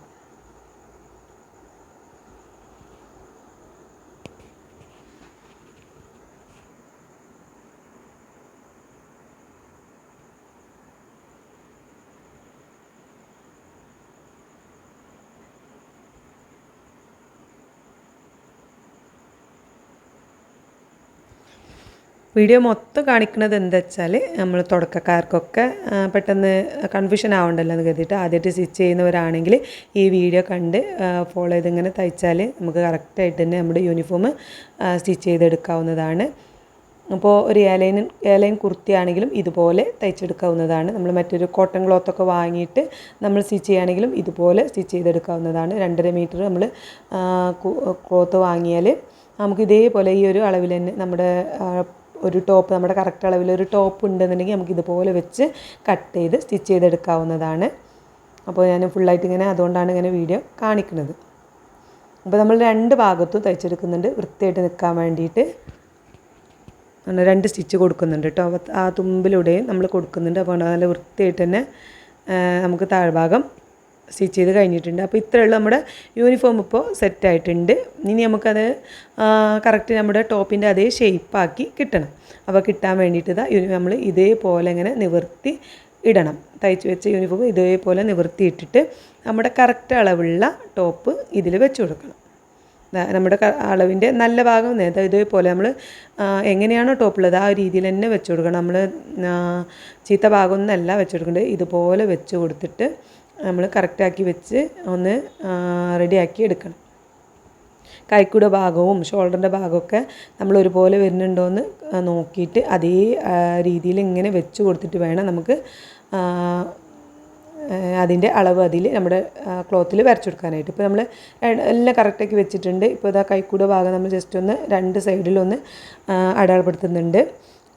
വീഡിയോ മൊത്തം കാണിക്കുന്നത് എന്താ വെച്ചാൽ നമ്മൾ തുടക്കക്കാർക്കൊക്കെ പെട്ടെന്ന് കൺഫ്യൂഷൻ ആവണ്ടല്ലോ എന്ന് കരുതിയിട്ട് ആദ്യമായിട്ട് സ്റ്റിച്ച് ചെയ്യുന്നവരാണെങ്കിൽ ഈ വീഡിയോ കണ്ട് ഫോളോ ചെയ്തിങ്ങനെ തയ്ച്ചാൽ നമുക്ക് കറക്റ്റായിട്ട് തന്നെ നമ്മുടെ യൂണിഫോം സ്റ്റിച്ച് ചെയ്തെടുക്കാവുന്നതാണ്. അപ്പോൾ ഒരു എയർലൈൻ കുർത്തിയാണെങ്കിലും ഇതുപോലെ തയ്ച്ചെടുക്കാവുന്നതാണ്. നമ്മൾ മറ്റൊരു കോട്ടൺ ക്ലോത്തൊക്കെ വാങ്ങിയിട്ട് നമ്മൾ സ്റ്റിച്ച് ചെയ്യുകയാണെങ്കിലും ഇതുപോലെ സ്റ്റിച്ച് ചെയ്തെടുക്കാവുന്നതാണ്. 2.5 മീറ്റർ നമ്മൾ ക്ലോത്ത് വാങ്ങിയാൽ നമുക്ക് ഇതേപോലെ ഈ ഒരു അളവിൽ തന്നെ നമ്മുടെ ഒരു ടോപ്പ്, നമ്മുടെ കറക്റ്റ് അളവിൽ ഒരു ടോപ്പ് ഉണ്ടെന്നുണ്ടെങ്കിൽ നമുക്ക് ഇതുപോലെ വെച്ച് കട്ട് ചെയ്ത് സ്റ്റിച്ച് ചെയ്തെടുക്കാവുന്നതാണ്. അപ്പോൾ ഞാൻ ഫുള്ളായിട്ട് ഇങ്ങനെ അതുകൊണ്ടാണ് ഇങ്ങനെ വീഡിയോ കാണിക്കുന്നത്. അപ്പോൾ നമ്മൾ 2 ഭാഗത്തും തയ്ച്ചെടുക്കുന്നുണ്ട് വൃത്തിയായിട്ട് നിൽക്കാൻ വേണ്ടിയിട്ട്. 2 സ്റ്റിച്ച് കൊടുക്കുന്നുണ്ട് കേട്ടോ. ആ തുമ്പിലൂടെയും നമ്മൾ കൊടുക്കുന്നുണ്ട്. അപ്പോൾ നല്ല വൃത്തിയായിട്ട് തന്നെ നമുക്ക് താഴ്ഭാഗം സ്റ്റിച്ച് ചെയ്ത് കഴിഞ്ഞിട്ടുണ്ട്. അപ്പോൾ ഇത്രയുള്ള നമ്മുടെ യൂണിഫോം ഇപ്പോൾ സെറ്റായിട്ടുണ്ട്. ഇനി നമുക്കത് കറക്റ്റ് നമ്മുടെ ടോപ്പിൻ്റെ അതേ ഷേപ്പാക്കി കിട്ടണം. അപ്പോൾ കിട്ടാൻ വേണ്ടിയിട്ട് നമ്മൾ ഇതേപോലെ ഇങ്ങനെ നിവർത്തി ഇടണം. തയ്ച്ച് വെച്ച യൂണിഫോം ഇതേപോലെ നിവർത്തിയിട്ടിട്ട് നമ്മുടെ കറക്റ്റ് അളവുള്ള ടോപ്പ് ഇതിൽ വെച്ച് കൊടുക്കണം. നമ്മുടെ അളവിൻ്റെ നല്ല ഭാഗം ഇതേപോലെ നമ്മൾ എങ്ങനെയാണോ ടോപ്പുള്ളത് ആ രീതിയിൽ തന്നെ വെച്ച് കൊടുക്കണം. നമ്മൾ ചീത്ത ഭാഗമൊന്നുമല്ല വെച്ച് കൊടുക്കേണ്ടത്. ഇതുപോലെ വെച്ച് കൊടുത്തിട്ട് നമ്മൾ കറക്റ്റാക്കി വെച്ച് ഒന്ന് റെഡിയാക്കി എടുക്കണം. കൈക്കുട ഭാഗവും ഷോൾഡറിൻ്റെ ഭാഗമൊക്കെ നമ്മൾ ഒരുപോലെ വരുന്നുണ്ടോയെന്ന് നോക്കിയിട്ട് അതേ രീതിയിൽ ഇങ്ങനെ വെച്ച് കൊടുത്തിട്ട് വേണം നമുക്ക് അതിൻ്റെ അളവ് അതിൽ നമ്മുടെ ക്ലോത്തിൽ വരച്ചെടുക്കാനായിട്ട്. ഇപ്പോൾ നമ്മൾ എല്ലാം കറക്റ്റാക്കി വെച്ചിട്ടുണ്ട്. ഇപ്പോൾ ഇതാ കൈക്കൂടെ ഭാഗം നമ്മൾ ജസ്റ്റ് ഒന്ന് 2 സൈഡിലൊന്ന് അടയാളപ്പെടുത്തുന്നുണ്ട്.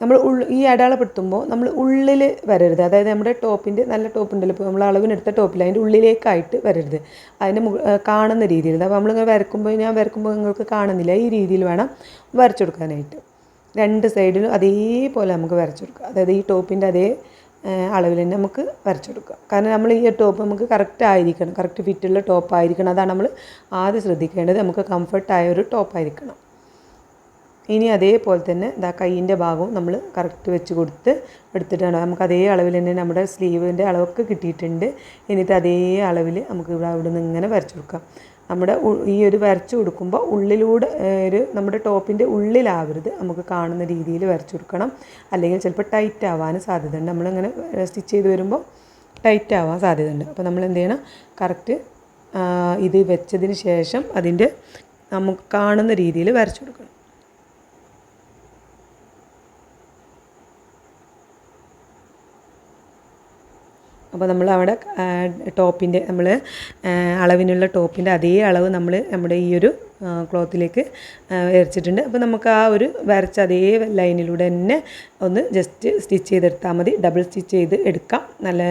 നമ്മൾ ഈ അടയാളപ്പെടുത്തുമ്പോൾ നമ്മൾ ഉള്ളിൽ വരരുത്. അതായത് നമ്മുടെ ടോപ്പിൻ്റെ നല്ല ടോപ്പ് ഉണ്ടല്ലോ, ഇപ്പോൾ നമ്മൾ അളവിനെടുത്ത ടോപ്പിൽ അതിൻ്റെ ഉള്ളിലേക്കായിട്ട് വരരുത്. അതിൻ്റെ കാണുന്ന രീതിയിൽ. അപ്പോൾ നമ്മളിങ്ങനെ ഞാൻ വരക്കുമ്പോൾ നിങ്ങൾക്ക് കാണുന്നില്ല, ഈ രീതിയിൽ വേണം വരച്ചെടുക്കാനായിട്ട്. 2 സൈഡിലും അതേപോലെ നമുക്ക് വരച്ചെടുക്കാം. അതായത് ഈ ടോപ്പിൻ്റെ അതേ അളവിൽ തന്നെ നമുക്ക് വരച്ചെടുക്കാം. കാരണം നമ്മൾ ഈ ടോപ്പ് നമുക്ക് കറക്റ്റ് ആയിരിക്കണം, കറക്റ്റ് ഫിറ്റുള്ള ടോപ്പായിരിക്കണം. അതാണ് നമ്മൾ ആദ്യം ശ്രദ്ധിക്കേണ്ടത്. നമുക്ക് കംഫർട്ടായ ഒരു ടോപ്പായിരിക്കണം. ഇനി അതേപോലെ തന്നെ കൈയിൻ്റെ ഭാഗവും നമ്മൾ കറക്റ്റ് വെച്ച് കൊടുത്ത് എടുത്തിട്ടാണ് നമുക്ക് അതേ അളവിൽ തന്നെ നമ്മുടെ സ്ലീവിൻ്റെ അളവൊക്കെ കിട്ടിയിട്ടുണ്ട്. എന്നിട്ട് അതേ അളവിൽ നമുക്ക് അവിടെ നിന്ന് ഇങ്ങനെ വരച്ചു കൊടുക്കാം. നമ്മുടെ ഈ ഒരു വരച്ചു കൊടുക്കുമ്പോൾ ഉള്ളിലൂടെ നമ്മുടെ ടോപ്പിൻ്റെ ഉള്ളിലാവരുത്, നമുക്ക് കാണുന്ന രീതിയിൽ വരച്ചു കൊടുക്കണം. അല്ലെങ്കിൽ ചിലപ്പോൾ ടൈറ്റ് ആവാൻ സാധ്യതയുണ്ട്. നമ്മളിങ്ങനെ സ്റ്റിച്ച് ചെയ്ത് വരുമ്പോൾ ടൈറ്റ് ആവാൻ സാധ്യതയുണ്ട്. അപ്പോൾ നമ്മൾ എന്ത് ചെയ്യണം, കറക്റ്റ് ഇത് വെച്ചതിന് ശേഷം അതിൻ്റെ നമുക്ക് കാണുന്ന രീതിയിൽ വരച്ചു കൊടുക്കണം. അപ്പോൾ നമ്മൾ അവിടെ ടോപ്പിൻ്റെ നമ്മൾ അളവിനുള്ള ടോപ്പിൻ്റെ അതേ അളവ് നമ്മൾ നമ്മുടെ ഈ ഒരു ക്ലോത്തിലേക്ക് വരച്ചിട്ടുണ്ട്. അപ്പോൾ നമുക്ക് ആ ഒരു വരച്ച അതേ ലൈനിലൂടെ തന്നെ ഒന്ന് ജസ്റ്റ് സ്റ്റിച്ച് ചെയ്തെടുത്താൽ മതി. ഡബിൾ സ്റ്റിച്ച് ചെയ്ത് എടുക്കാം, നല്ല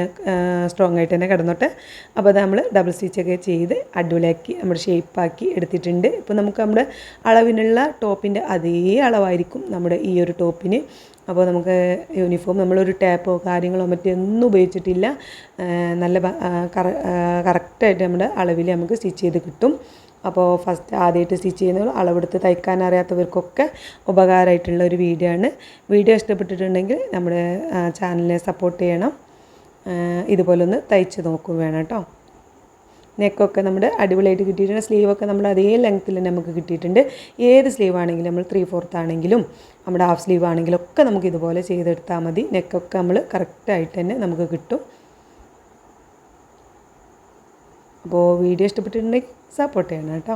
സ്ട്രോങ് ആയിട്ട് തന്നെ കിടന്നോട്ടെ. അപ്പോൾ അത് നമ്മൾ ഡബിൾ സ്റ്റിച്ചൊക്കെ ചെയ്ത് അടിപൊളിയാക്കി നമ്മുടെ ഷേപ്പാക്കി എടുത്തിട്ടുണ്ട്. ഇപ്പോൾ നമുക്ക് നമ്മുടെ അളവിനുള്ള ടോപ്പിൻ്റെ അതേ അളവായിരിക്കും നമ്മുടെ ഈ ഒരു ടോപ്പിന്. അപ്പോൾ നമുക്ക് യൂണിഫോം നമ്മളൊരു ടാപ്പോ കാര്യങ്ങളോ മറ്റൊന്നും ഉപയോഗിച്ചിട്ടില്ല. നല്ല കറക്റ്റായിട്ട് നമ്മുടെ അളവിൽ നമുക്ക് സ്റ്റിച്ച് ചെയ്ത് കിട്ടും. അപ്പോൾ ഫസ്റ്റ് ആദ്യമായിട്ട് സ്റ്റിച്ച് ചെയ്യുന്നവർ അളവെടുത്ത് തയ്ക്കാൻ അറിയാത്തവർക്കൊക്കെ ഉപകാരമായിട്ടുള്ള ഒരു വീഡിയോ ആണ്. വീഡിയോ ഇഷ്ടപ്പെട്ടിട്ടുണ്ടെങ്കിൽ നമ്മുടെ ചാനലിനെ സപ്പോർട്ട് ചെയ്യണം. ഇതുപോലെ ഒന്ന് തയ്ച്ച് നോക്കും വേണം കേട്ടോ. നെക്കൊക്കെ നമ്മുടെ അടിപൊളിയായിട്ട് കിട്ടിയിട്ടുണ്ട്. സ്ലീവൊക്കെ നമ്മൾ അതേ ലെങ്ത്തിൽ തന്നെ നമുക്ക് കിട്ടിയിട്ടുണ്ട്. ഏത് സ്ലീവ് ആണെങ്കിലും നമ്മൾ 3/4 ആണെങ്കിലും നമ്മുടെ ഹാഫ് സ്ലീവ് ആണെങ്കിലും ഒക്കെ നമുക്ക് ഇതുപോലെ ചെയ്തെടുത്താൽ മതി. നെക്കൊക്കെ നമ്മൾ കറക്റ്റായിട്ട് തന്നെ നമുക്ക് കിട്ടും. അപ്പോൾ വീഡിയോ ഇഷ്ടപ്പെട്ടിട്ടുണ്ടെങ്കിൽ സപ്പോർട്ട് ചെയ്യണം കേട്ടോ.